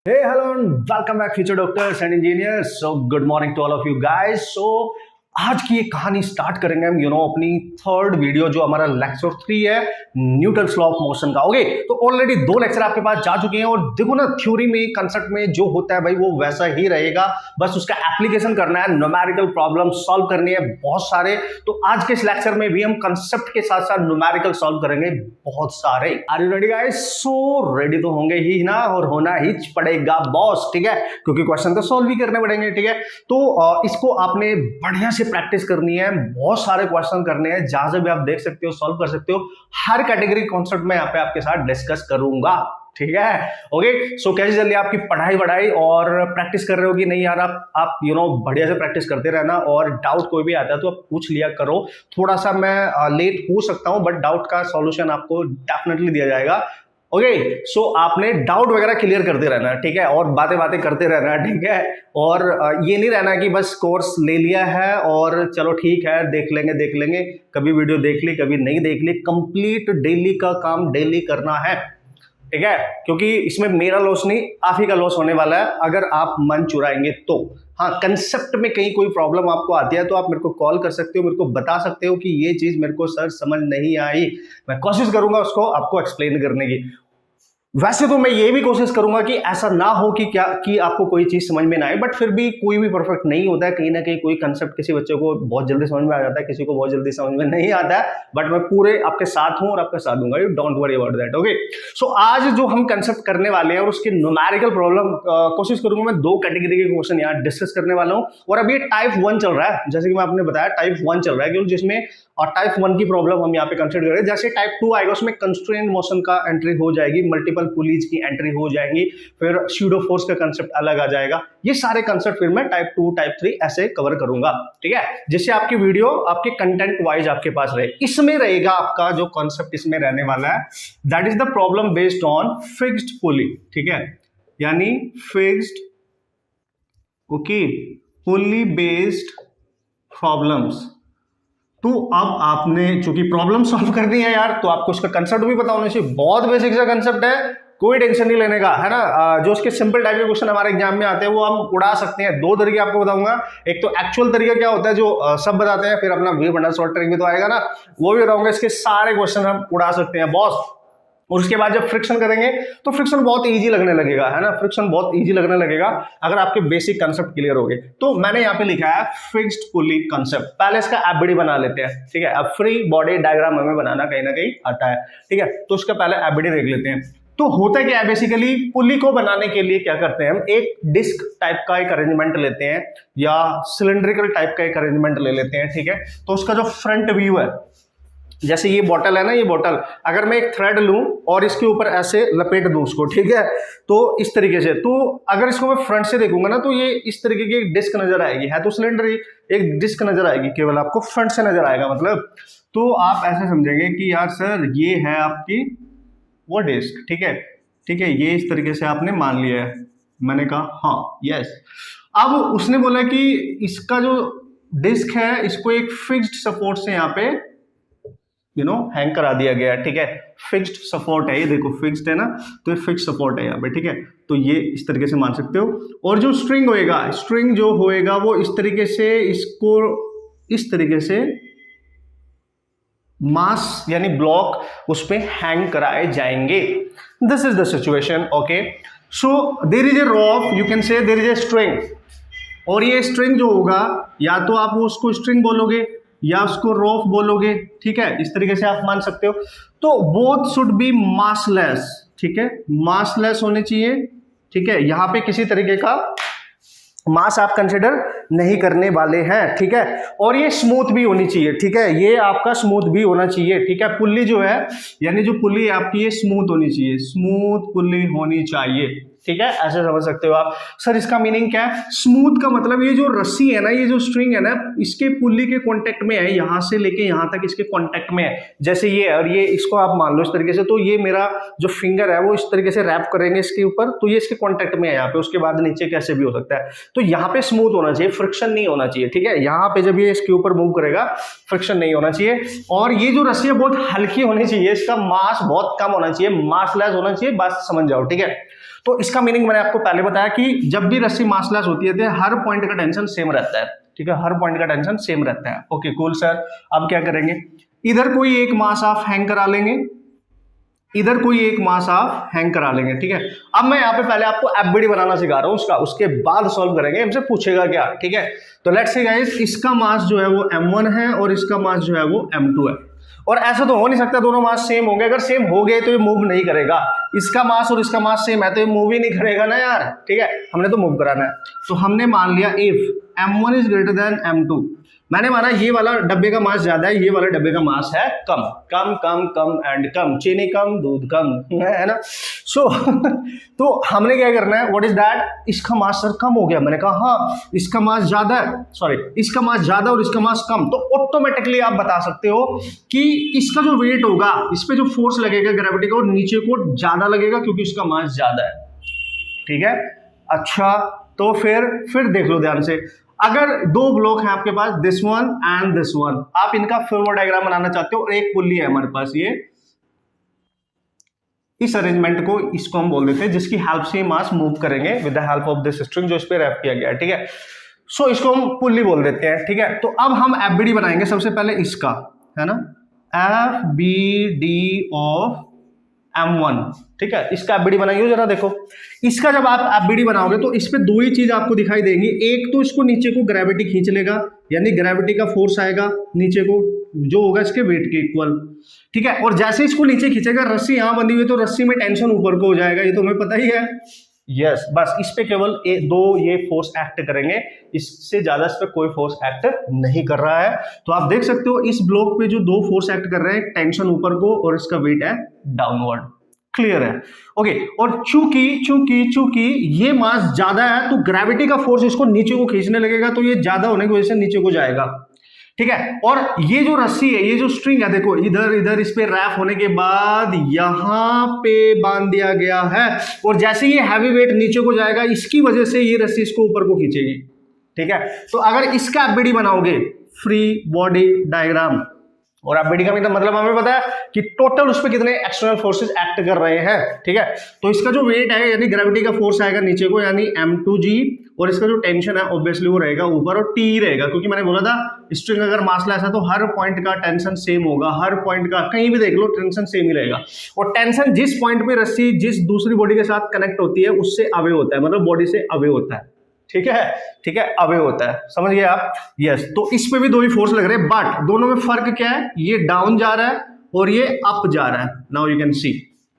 Hey, hello, and welcome back, future doctors and engineers. So, good morning to all of you guys. So, आज की ये कहानी start करेंगे हम अपनी थर्ड वीडियो जो हमारा लेक्चर 3 है न्यूटन्स लॉ ऑफ मोशन का। ओके, तो ऑलरेडी 2 लेक्चर आपके पास जा चुके हैं और देखो ना, थ्योरी में कंसेप्ट में जो होता है भाई वो वैसा ही रहेगा, बस उसका एप्लीकेशन करना है, न्यूमेरिकल प्रॉब्लम सॉल्व करनी है बहुत सारे। तो आज के इस लेक्चर में भी हम कंसेप्ट के साथ साथ न्यूमेरिकल सॉल्व करेंगे बहुत सारे। Are you ready guys? So ready तो होंगे ही ना, और होना ही पड़ेगा बॉस, ठीक है, क्योंकि क्वेश्चन तो सॉल्व ही करने पड़ेंगे, ठीक है। तो इसको आपने बढ़िया से प्रैक्टिस करनी है, बहुत सारे क्वेश्चन करने हैं, जहां से भी आप देख सकते हो, सॉल्व कर सकते हो। हर कैटेगरी कॉन्सेप्ट में यहाँ पे आपके साथ डिस्कस करूंगा, ठीक है। ओके, सो कैसे चल रही है आपकी पढ़ाई और प्रैक्टिस कर रहे हो कि नहीं यार? आप बढ़िया से प्रैक्टिस करते रहना, और डाउट कोई भी आता है तो आप पूछ लिया करो। थोड़ा सा मैं लेट हो सकता हूं, बट डाउट का सॉल्यूशन आपको डेफिनेटली दिया जाएगा। ओके, सो आपने डाउट वगैरह क्लियर करते रहना है, ठीक है, और बातें करते रहना है, ठीक है। और ये नहीं रहना कि बस कोर्स ले लिया है और चलो ठीक है देख लेंगे, कभी वीडियो देख ली कभी नहीं देख ली। कंप्लीट डेली का काम डेली करना है, ठीक है, क्योंकि इसमें मेरा लॉस नहीं, आप ही का लॉस होने वाला है अगर आप मन चुराएंगे तो। हाँ, कंसेप्ट में कहीं कोई प्रॉब्लम आपको आती है तो आप मेरे को कॉल कर सकते हो, मेरे को बता सकते हो कि ये चीज मेरे को सर समझ नहीं आई, मैं कोशिश करूंगा उसको आपको एक्सप्लेन करने की। वैसे तो मैं ये भी कोशिश करूंगा कि ऐसा ना हो कि आपको कोई चीज समझ में ना आए, बट फिर भी कोई भी परफेक्ट नहीं होता है। कहीं ना कहीं कोई कंसेप्ट किसी बच्चे को बहुत जल्दी समझ में आ जाता है, किसी को बहुत जल्दी समझ में नहीं आता है, बट मैं पूरे आपके साथ हूं और आपके साथ दूंगा, you don't worry about that. Okay, so आज जो हम कंसेप्ट करने वाले हैं और उसके न्यूमेरिकल प्रॉब्लम कोशिश करूंगा मैं 2 कैटेगरी के क्वेश्चन यहाँ डिस्कस करने वाला हूँ। और अभी टाइप 1 चल रहा है, जैसे कि मैं आपने बताया टाइप 1 चल रहा है, क्योंकि जिसमें टाइप 1 की प्रॉब्लम हम यहाँ पे कंसिडर करें। जैसे टाइप 2 आएगा उसमें कंस्ट्रेंट मोशन का एंट्री हो जाएगी, मल्टीपल पुलीज की एंट्री हो जाएंगी, फिर स्यूडो फोर्स का कंसेप्ट अलग आ जाएगा। ये सारे कंसेप्ट फिर मैं टाइप 2 टाइप 3 ऐसे कवर करूंगा, ठीक है, जिससे आपकी वीडियो आपके कंटेंट वाइज आपके पास रहे। इसमें रहेगा आपका जो कंसेप्ट इसमें रहने वाला है, that is the problem based on fixed pulley, ठीक है, यानी फिक्स्ड ओके पुली बेस्ड प्रॉब्लम्स। तो अब आपने चूंकि प्रॉब्लम सॉल्व करनी है यार, तो आपको उसका कंसेप्ट भी पता होना चाहिए। बहुत बेसिक सा कंसेप्ट है, कोई टेंशन नहीं लेने का, है ना। जो उसके सिंपल टाइप के क्वेश्चन हमारे एग्जाम में आते हैं वो हम उड़ा सकते हैं। 2 तरीके आपको बताऊंगा, एक तो एक्चुअल तरीका क्या होता है जो सब बताते हैं, फिर अपना वी बंडल सॉर्ट ट्रिक भी तो आएगा ना, वो भी बताऊंगा। इसके सारे क्वेश्चन हम उड़ा सकते हैं बॉस। और उसके बाद जब फ्रिक्शन करेंगे तो फ्रिक्शन बहुत इजी लगने लगेगा, है ना, फ्रिक्शन बहुत इजी लगने लगेगा अगर आपके बेसिक कंसेप्ट क्लियर हो गए। तो मैंने यहाँ पे लिखा है फिक्स्ड पुली कंसेप्ट। पहले इसका एबीडी बना लेते हैं, ठीक है। अब फ्री बॉडी डायग्राम हमें बनाना कहीं ना कहीं आता है, ठीक है, तो उसका पहले एबीडी देख लेते हैं। तो होता क्या है बेसिकली, पुली को बनाने के लिए क्या करते हैं हम, एक डिस्क टाइप का एक अरेंजमेंट लेते हैं या सिलेंड्रिकल टाइप का एक अरेंजमेंट ले लेते हैं, ठीक है। तो उसका जो फ्रंट व्यू है, जैसे ये बॉटल है ना, ये बॉटल अगर मैं एक थ्रेड लूं और इसके ऊपर ऐसे लपेट दूं उसको, ठीक है, तो इस तरीके से, तो अगर इसको मैं फ्रंट से देखूंगा ना तो ये इस तरीके की एक डिस्क नजर आएगी, है तो सिलेंडर, एक डिस्क नजर आएगी, केवल आपको फ्रंट से नजर आएगा। मतलब तो आप ऐसे समझेंगे कि यार सर ये है आपकी वो डिस्क, ठीक है, ठीक है, ये इस तरीके से आपने मान लिया है। मैंने कहा हाँ यस। अब उसने बोला कि इसका जो डिस्क है इसको एक फिक्स्ड सपोर्ट से यहाँ पे हैंग करा दिया गया है, ठीक है। फिक्स्ड सपोर्ट है, ये देखो फिक्स्ड है ना, तो ये फिक्स्ड सपोर्ट है यहाँ पे, ठीक है। तो ये इस तरीके से मान सकते हो। और जो स्ट्रिंग होएगा, स्ट्रिंग जो होएगा वो इस तरीके से, इसको इस तरीके से मास यानी ब्लॉक उस पे हैंग कराए जाएंगे। This is the situation, okay. So there is a rope, you can say there is a string, और ये स्ट्रिंग जो होगा या तो आप उसको स्ट्रिंग बोलोगे या उसको रोफ बोलोगे, ठीक है, इस तरीके से आप मान सकते हो। तो बोथ शुड बी मासलेस, ठीक है, मासलेस होने चाहिए, ठीक है। यहां पे किसी तरीके का मास आप कंसिडर नहीं करने वाले हैं, ठीक है। और ये स्मूथ भी होनी चाहिए, ठीक है, ये आपका स्मूथ भी होना चाहिए, ठीक है। पुल्ली जो है, यानी जो पुल्ली है आपकी, ये स्मूथ होनी चाहिए, स्मूथ पुल्ली होनी चाहिए, ठीक है। ऐसे समझ सकते हो आप। सर इसका मीनिंग क्या है? स्मूथ का मतलब ये जो रस्सी है ना, ये जो स्ट्रिंग है ना, इसके पुल्ली के कांटेक्ट में है, यहां से लेके यहां तक इसके कांटेक्ट में है, जैसे ये, और ये इसको आप मान लो इस तरीके से। तो ये मेरा जो फिंगर है वो इस तरीके से रैप करेंगे इसके ऊपर, तो ये इसके कांटेक्ट में है यहाँ पे, उसके बाद नीचे कैसे भी हो सकता है। तो यहाँ पे स्मूथ होना चाहिए, फ्रिक्शन नहीं होना चाहिए, ठीक है। यहाँ पे जब ये इसके ऊपर मूव करेगा फ्रिक्शन नहीं होना चाहिए। और ये जो रस्सी है बहुत हल्की होनी चाहिए, इसका मास बहुत कम होना चाहिए, मासलेस होना चाहिए, बस समझ जाओ, ठीक है। तो इसका मीनिंग मैंने आपको पहले बताया कि जब भी रस्सी मासलेस होती है तो हर पॉइंट का टेंशन सेम रहता है, ठीक है, हर पॉइंट का टेंशन सेम रहता है। Okay cool sir. अब क्या करेंगे, इधर कोई एक मास आप हैंग करा लेंगे, इधर कोई एक मास आप हैंग करा लेंगे, ठीक है। अब मैं यहाँ पे पहले आपको एफबीडी बनाना सिखा रहा हूँ उसका, उसके बाद सॉल्व करेंगे, हमसे पूछेगा क्या, ठीक है। तो लेट्स से गाइस, इसका मास जो है वो m1 है और इसका मास जो है वो m2 है, और ऐसा तो हो नहीं सकता दोनों मास सेम होंगे, अगर सेम हो गए तो ये मूव नहीं करेगा। इसका मास और इसका मास सेम है तो ये मूव ही नहीं करेगा ना यार, ठीक है, हमने तो मूव कराना है। तो हमने मान लिया if m1 is greater than m2, मैंने माना ये वाला डब्बे का मास ज्यादा है, ये वाला डब्बे का मास है कम, कम कम कम एंड कम, चीनी कम दूध कम, है ना। सो तो हमने क्या करना है, व्हाट इज दैट, इसका मास सर कम हो गया, मैंने कहा हाँ इसका मास ज्यादा है, सॉरी इसका मास ज्यादा और इसका मास कम, तो ऑटोमेटिकली आप बता सकते हो कि इसका जो वेट होगा, इस पे जो फोर्स लगेगा ग्रेविटी का, वो नीचे को ज्यादा लगेगा क्योंकि इसका मास ज्यादा है, ठीक है। अच्छा तो फिर देख लो ध्यान से, अगर दो ब्लॉक है आपके पास, this one and this one, आप इनका फ्लोर डायग्राम बनाना चाहते हो और एक पुल्ली है हमारे पास, ये इस अरेंजमेंट को, इसको हम बोल देते हैं जिसकी हेल्प से मास मूव करेंगे with the help of this string जो इस पे रैप किया गया है, ठीक है। सो इसको हम पुल्ली बोल देते हैं, ठीक है। तो अब हम एफबीडी बनाएंगे सबसे पहले इसका, है ना, एफबीडी ऑफ m1, ठीक है, इसका एफबीडी बनाइए जरा देखो। इसका जब आप एफबीडी बनाओगे तो इस पे दो ही चीज आपको दिखाई देंगी, एक तो इसको नीचे को ग्रेविटी खींच लेगा, यानी ग्रेविटी का फोर्स आएगा नीचे को जो होगा इसके वेट के इक्वल, ठीक है। और जैसे इसको नीचे खींचेगा, रस्सी यहां बंधी हुई तो रस्सी में टेंशन ऊपर को हो जाएगा, ये तो हमें पता ही है। यस, बस इस पे केवल दो ये फोर्स एक्ट करेंगे, इससे ज्यादा इस पे कोई फोर्स एक्ट नहीं कर रहा है। तो आप देख सकते हो इस ब्लॉक पे जो दो फोर्स एक्ट कर रहे हैं, टेंशन ऊपर को और इसका वेट है डाउनवर्ड, क्लियर है। ओके, और चूंकि ये मास ज्यादा है तो ग्रेविटी का फोर्स इसको नीचे को खींचने लगेगा, तो ये ज्यादा होने की वजह से नीचे को जाएगा, ठीक है। और ये जो रस्सी है, ये जो स्ट्रिंग है, देखो इधर इस पे रैप होने के बाद यहां पे बांध दिया गया है, और जैसे ये हैवी वेट नीचे को जाएगा, इसकी वजह से ये रस्सी इसको ऊपर को खींचेगी, ठीक है। तो अगर इसका एफबीडी बनाओगे, फ्री बॉडी डायग्राम, और एफबीडी का मतलब हमें पता है कि टोटल उस पे कितने एक्सटर्नल फोर्सेस एक्ट कर रहे हैं, ठीक है। तो इसका जो वेट है यानी ग्रेविटी का फोर्स आएगा नीचे को, यानी m2g, और इसका जो टेंशन है ऑब्वियसली वो रहेगा ऊपर, और t रहेगा, क्योंकि मैंने बोला था स्ट्रिंग अगर मासलेस है तो हर पॉइंट का टेंशन सेम होगा, हर पॉइंट का कहीं भी देख लो टेंशन सेम ही रहेगा। और टेंशन जिस पॉइंट पे रस्सी जिस दूसरी बॉडी के साथ कनेक्ट होती है उससे अवे होता है, मतलब बॉडी से अवे होता है, ठीक है, अवे होता है, समझ गए आप। यस, तो इस पे भी दो ही फोर्स लग रहे हैं, बट दोनों में फर्क क्या है, ये डाउन जा रहा है और ये अप जा रहा है, नाउ यू कैन सी,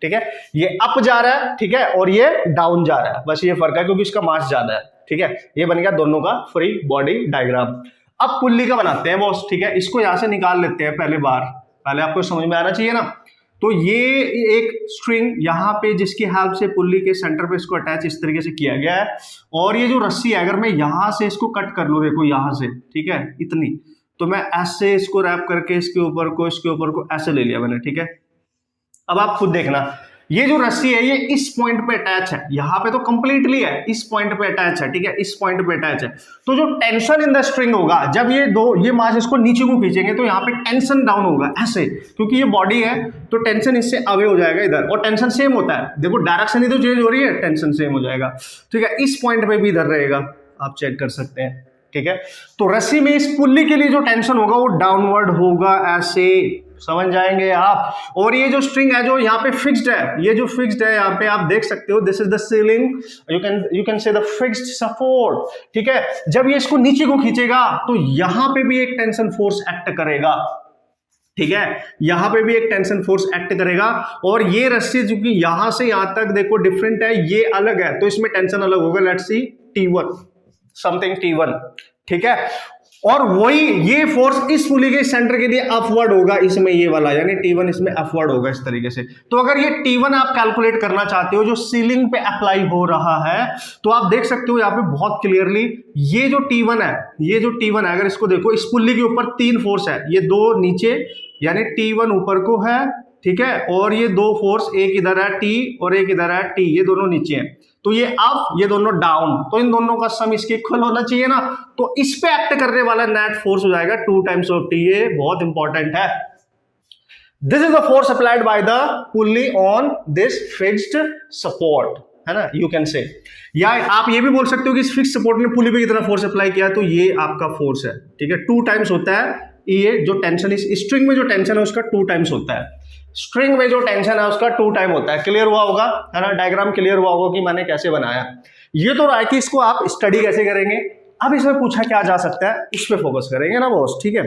ठीक है, ये अप जा रहा है, ठीक है, और ये डाउन जा रहा है, बस ये फर्क है क्योंकि इसका मास ज्यादा है, ठीक है। ये बन गया दोनों का फ्री बॉडी डायग्राम। अब पुल्ली का बनाते हैं बॉस, ठीक है, इसको यहां से निकाल लेते हैं पहले आपको समझ में आना चाहिए ना। तो ये एक स्ट्रिंग यहाँ पे जिसकी हेल्प से पुल्ली के सेंटर पे इसको अटैच इस तरीके से किया गया है, और ये जो रस्सी है अगर मैं यहाँ से इसको कट कर लूँ, देखो यहाँ से, ठीक है, इतनी, तो मैं ऐसे इसको रैप करके इसके ऊपर को ऐसे ले लिया मैंने, ठीक है। अब आप खुद देखना, ये जो रस्सी है ये इस पॉइंट पे अटैच है, यहाँ पे तो कंप्लीटली है, इस पॉइंट पे अटैच है, ठीक है, इस पॉइंट पे अटैच है। तो जो टेंशन इन द स्ट्रिंग होगा, जब ये मास इसको नीचे को खींचेंगे तो यहाँ पे टेंशन डाउन होगा ऐसे, क्योंकि ये बॉडी है तो टेंशन इससे अवे हो जाएगा इधर, और टेंशन सेम होता है, देखो डायरेक्शन ही तो चेंज हो रही है, टेंशन सेम हो जाएगा, ठीक है। इस पॉइंट पे भी इधर रहेगा, आप चेक कर सकते हैं, ठीक है। तो रस्सी में इस पुल्ली के लिए जो टेंशन होगा वो डाउनवर्ड होगा, ऐसे समझ जाएंगे आप। और ये जो स्ट्रिंग है जो यहाँ पे फिक्स्ड है, ये जो फिक्स्ड है यहाँ पे आप देख सकते हो, this is the ceiling, you can से द फिक्स्ड सपोर्ट, ठीक है। जब ये इसको नीचे को खींचेगा तो यहाँ पे भी एक टेंशन फोर्स एक्ट करेगा, ठीक है, यहां पे भी एक टेंशन फोर्स एक्ट करेगा। और ये रस्सी जो कि यहां से यहां तक देखो डिफरेंट है, ये अलग है, तो इसमें टेंशन अलग होगा, let's see T1 something T1, ठीक है। और वही ये फोर्स इस पुली के सेंटर के लिए अपवर्ड होगा, इसमें ये वाला यानी T1 इसमें अपवर्ड होगा इस तरीके से। तो अगर ये T1 आप कैलकुलेट करना चाहते हो जो सीलिंग पे अप्लाई हो रहा है, तो आप देख सकते हो यहाँ पे बहुत क्लियरली ये जो T1 है, अगर इसको देखो, इस पुल्ली के ऊपर तीन फोर्स है, ये दो नीचे यानी T1 ऊपर को है, ठीक है, और ये दो फोर्स, एक इधर है T और एक इधर है T, ये दोनों नीचे हैं, तो ये अप ये दोनों डाउन, तो इन दोनों का सम इसके इक्वल होना चाहिए ना। तो इस पे एक्ट करने वाला नेट फोर्स हो जाएगा 2 टाइम्स ऑफ T, ये बहुत इंपॉर्टेंट है। This is the force applied by the pulley on this fixed support, है ना, यू कैन से। या आप ये भी बोल सकते हो कि इस फिक्स सपोर्ट ने पुली पे कितना फोर्स अप्लाई किया, तो ये आपका फोर्स है, ठीक है, 2 टाइम्स होता है ये जो टेंशन, इस स्ट्रिंग में जो टेंशन है उसका 2 टाइम्स होता है, स्ट्रिंग में जो टेंशन है उसका 2 टाइम होता है। क्लियर हुआ होगा, है ना, डायग्राम क्लियर हुआ होगा कि मैंने कैसे बनाया। ये तो रहा है कि इसको आप स्टडी कैसे करेंगे। अब इसमें पूछा क्या जा सकता है, इस पे फोकस करेंगे ना बॉस, ठीक है,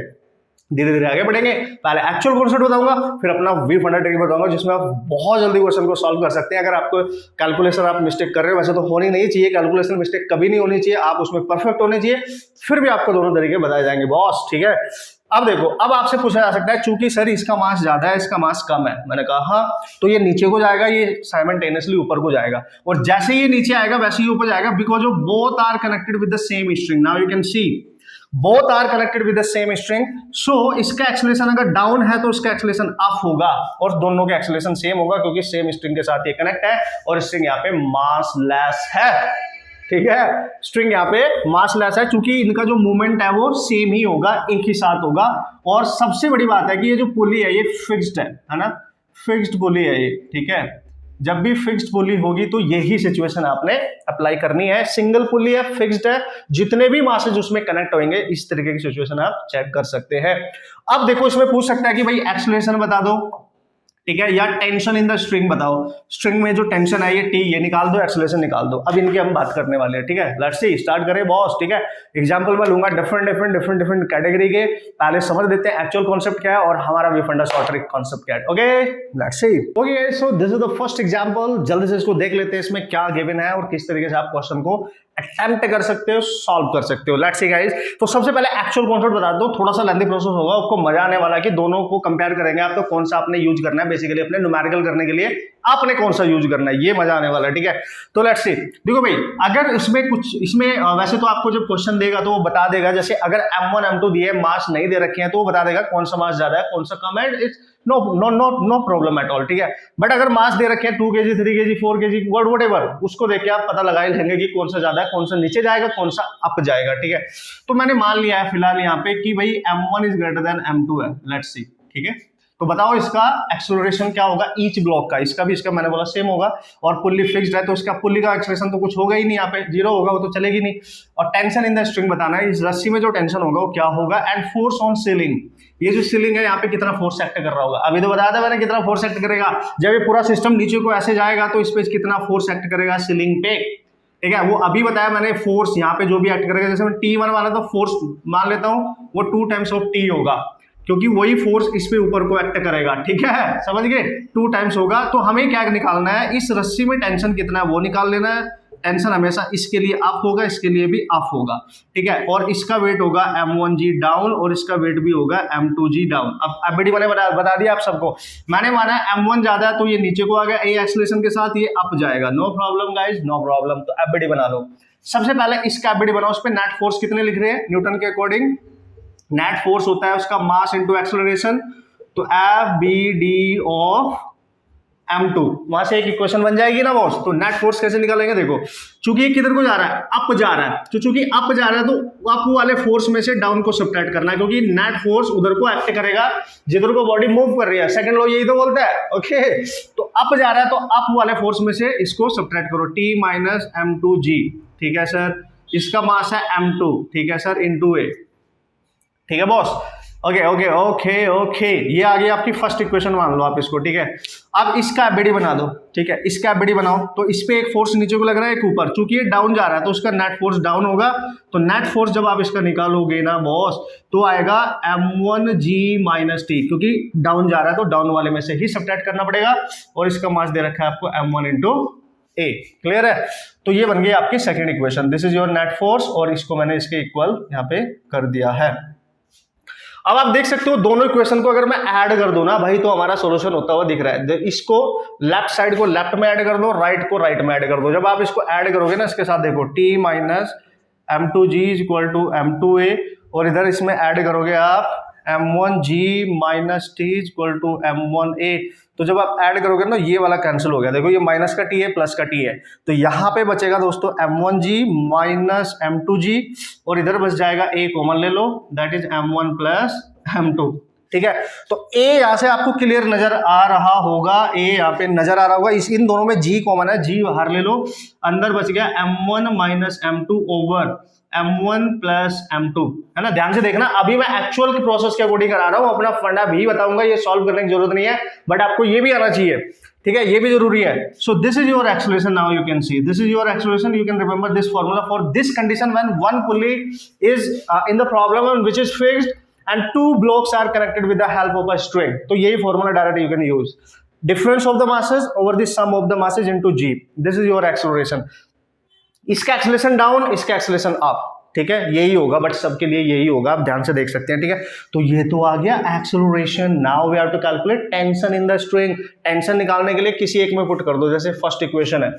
धीरे धीरे आगे बढ़ेंगे। पहले एक्चुअल कॉन्सेप्ट बताऊंगा, फिर अपना वी फंडा ट्रिक बताऊंगा, जिसमें आप बहुत जल्दी क्वेश्चन को सॉल्व कर सकते हैं। अगर आपको कैलकुलेशन आप मिस्टेक कर रहे हो, वैसे तो होनी नहीं चाहिए, कैलकुलेशन मिस्टेक कभी नहीं होनी चाहिए, आप उसमें परफेक्ट होने चाहिए, फिर भी आपको दोनों तरीके बताए जाएंगे बॉस, ठीक है। अब देखो, अब आपसे पूछा जा सकता है, चूंकि सर इसका मास ज्यादा है इसका मास कम है, मैंने कहा हाँ, तो ये नीचे को जाएगा, ये साइमल्टेनियसली ऊपर को जाएगा, और जैसे ये नीचे आएगा वैसे ही ऊपर जाएगा, because of both are connected with the same string. Now you can see both are connected with the same string, so इसका एक्सेलरेशन अगर डाउन है तो इसका एक्सेलरेशन अप होगा, और दोनों के एक्सेलरेशन सेम होगा क्योंकि सेम स्ट्रिंग के साथ ये कनेक्ट है, और स्ट्रिंग यहाँ पे मास लेस है, ठीक है, स्ट्रिंग यहाँ पे मास लेस है, क्योंकि इनका जो मूवमेंट है वो सेम ही होगा, एक ही साथ होगा। और सबसे बड़ी बात है कि ये जो पुली है ये फिक्स्ड है ना, फिक्स्ड पुली है ये, ठीक है। जब भी फिक्स्ड पुली होगी तो यही सिचुएशन आपने अप्लाई करनी है। सिंगल पुली है, फिक्स्ड है, जितने भी मासेज उसमें कनेक्ट होंगे, इस तरीके की सिचुएशन आप चेक कर सकते हैं। अब देखो, इसमें पूछ सकता है कि भाई एक्सेलरेशन बता दो, ठीक है, या टेंशन इन द स्ट्रिंग बताओ, स्ट्रिंग में जो टेंशन है ये टी, ये निकाल दो, एक्सेलरेशन निकाल दो। अब इनकी हम बात करने वाले हैं, ठीक है, लेट्स सी, स्टार्ट करें बॉस, ठीक है। एग्जांपल मैं लूंगा डिफरेंट कैटेगरी के, पहले समझ लेते हैं एक्चुअल कॉन्सेप्ट क्या है और हमारा वी फंडा शॉर्ट ट्रिक कॉन्सेप्ट क्या है। Okay, let's see. Okay, so this is the first example, जल्दी से इसको देख लेते हैं, इसमें क्या गिवन है और किस तरीके से आप क्वेश्चन को अटेम्प्ट कर सकते हो, सॉल्व कर सकते हो। लेट्स सी गाइस, तो सबसे पहले एक्चुअल कॉन्सेप्ट बता दो, थोड़ा सा लेंथी प्रोसेस होगा, आपको मजा आने वाला है कि दोनों को कंपेयर करेंगे आप, तो कौन सा आपने यूज करना है, बेसिकली अपने न्यूमेरिकल करने के लिए आपने कौन सा यूज करना है, ये मजा आने वाला है, ठीक है। तो लेट्स सी, देखो भाई, अगर इसमें कुछ, इसमें वैसे तो आपको जब क्वेश्चन देगा तो वो बता देगा, जैसे अगर M1 M2 दिए, मास नहीं दे रखे हैं, तो वो बता देगा कौन सा मास ज्यादा है कौन सा कम है, it's no problem at all, ठीक है। बट अगर मास दे रखे हैं 2 kg 3 kg 4 kg what ever, उसको देख के आप पता लगा ही लेंगे कि कौन सा ज्यादा है, कौन सा नीचे जाएगा, कौन सा अप जाएगा, ठीक है। तो मैंने मान लिया है फिलहाल यहाँ पे कि भाई M1 is greater than M2 है, लेट्स सी, ठीक है। तो बताओ इसका एक्सेलरेशन क्या होगा ईच ब्लॉक का, इसका भी, इसका मैंने बोला सेम होगा, और पुल्ली फिक्स्ड है तो इसका पुल्ली का एक्सेलरेशन तो कुछ होगा ही नहीं, यहाँ पे 0 होगा, वो तो चलेगी नहीं। और टेंशन इन द स्ट्रिंग बताना है, इस रस्सी में जो टेंशन होगा वो क्या होगा, एंड फोर्स ऑन सीलिंग, ये जो सीलिंग है यहाँ पे कितना फोर्स एक्ट कर रहा होगा। अभी तो बताया था मैंने कितना फोर्स एक्ट करेगा, जब ये पूरा सिस्टम नीचे को ऐसे जाएगा तो इस पे कितना फोर्स एक्ट करेगा सीलिंग पे, ठीक है। वो अभी बताया मैंने, फोर्स यहाँ पे जो भी एक्ट करेगा, जैसे मैं T1 माना तो फोर्स मान लेता हूँ, वो 2 टाइम्स ऑफ T होगा, क्योंकि वही फोर्स इस पे ऊपर को एक्ट करेगा, ठीक है, समझ गए, 2 टाइम्स होगा। तो हमें क्या निकालना है, इस रस्सी में टेंशन कितना है वो निकाल लेना है। टेंशन हमेशा इसके लिए अप होगा, इसके लिए भी अप होगा, ठीक है, और इसका वेट होगा M1G डाउन, और इसका वेट भी होगा M2G डाउन। अब एबीडी मैंने बता दिया आप सबको, मैंने माना M1 ज्यादा है तो ये नीचे को आ गया, ए एक्सेलरेशन के साथ ये अप जाएगा, no problem guys, no problem. तो एबीडी बना लो, सबसे पहले इसका एबीडी बनाओ, उस पर नेट फोर्स कितने लिख रहे हैं न्यूटन के अकॉर्डिंग, नेट फोर्स होता है उसका मास इनटू एक्सेलरेशन, तो FBD ऑफ M2, वहां से एक इक्वेशन बन जाएगी ना बॉस। तो नेट फोर्स कैसे निकालेंगे, देखो, चूंकि ये किधर को जा रहा है, अप जा रहा है, तो चूंकि अप जा रहा है तो अप वाले फोर्स में से डाउन को सब्ट्रैक्ट करना है, क्योंकि नेट फोर्स उधर को एक्ट करेगा जिधर को बॉडी मूव कर रही है, सेकंड लॉ यही तो बोलता है, ओके। तो अप जा रहा है तो अप वाले फोर्स में से इसको सब्ट्रैक्ट करो, T माइनस M2G, ठीक है सर, इसका मास है M2, ठीक है सर, इंटू A, ठीक है boss, okay okay okay okay, ये आ गई आपकी फर्स्ट इक्वेशन, मान लो आप इसको, ठीक है। अब इसका एबीडी बना दो, ठीक है, इसका एबीडी बनाओ, तो इस पे एक फोर्स नीचे को लग रहा है, एक ऊपर, चूंकि ये डाउन जा रहा है तो उसका नेट फोर्स डाउन होगा, तो नेट फोर्स जब आप इसका निकालोगे ना बॉस, तो आएगा M1G माइनस T, क्योंकि डाउन जा रहा है तो डाउन वाले में से ही सब्ट्रैक्ट करना पड़ेगा, और इसका मास दे रखा है आपको M1 इंटू A, क्लियर है। तो ये बन गई आपकी second equation, this is your net force, और इसको मैंने इसके इक्वल यहाँ पे कर दिया है। अब आप देख सकते हो दोनों इक्वेशन को अगर मैं ऐड कर दूं ना भाई, तो हमारा सॉल्यूशन होता हुआ दिख रहा है। इसको लेफ्ट साइड को लेफ्ट में ऐड कर दो, राइट को राइट में ऐड कर दो। जब आप इसको ऐड करोगे ना इसके साथ, देखो T minus M2G is equal to M2A, और इधर इसमें ऐड करोगे आप M1G minus T is equal to M1A। तो जब आप ऐड करोगे ना, ये वाला कैंसिल हो गया, देखो ये माइनस का T है, प्लस का T है, तो यहाँ पे बचेगा दोस्तों M1G माइनस M2G, और इधर बच जाएगा A कॉमन ले लो, that is M1 plus M2, ठीक है। तो ए यहां से आपको क्लियर नजर आ रहा होगा, ए यहाँ पे नजर आ रहा होगा, इन दोनों में जी कॉमन है, जी बाहर ले लो, अंदर बच गया m1 minus m2 over m1 plus m2, है ना। ध्यान से देखना, अभी मैं एक्चुअल के प्रोसेस के अकॉर्डिंग करा रहा हूं, अपना फंडा भी बताऊंगा, ये सॉल्व करने की जरूरत नहीं है, बट आपको ये भी आना चाहिए, ठीक है, ये भी जरूरी है। सो this is your acceleration, now you can see this is your acceleration, you can remember this formula for this condition when one pulley is in the problem which is fixed and two blocks are connected with the help of a string. तो यही formula direct you can use, difference of the masses over the sum of the masses into g, this is your acceleration। इसका acceleration down, इसका acceleration up, ठीक है, यही होगा, but सबके लिए यही होगा, आप ध्यान से देख सकते हैं, ठीक है। तो ये तो आ गया acceleration. Now we have to calculate tension in the string. Tension निकालने के लिए किसी एक में पुट कर दो, जैसे फर्स्ट इक्वेशन है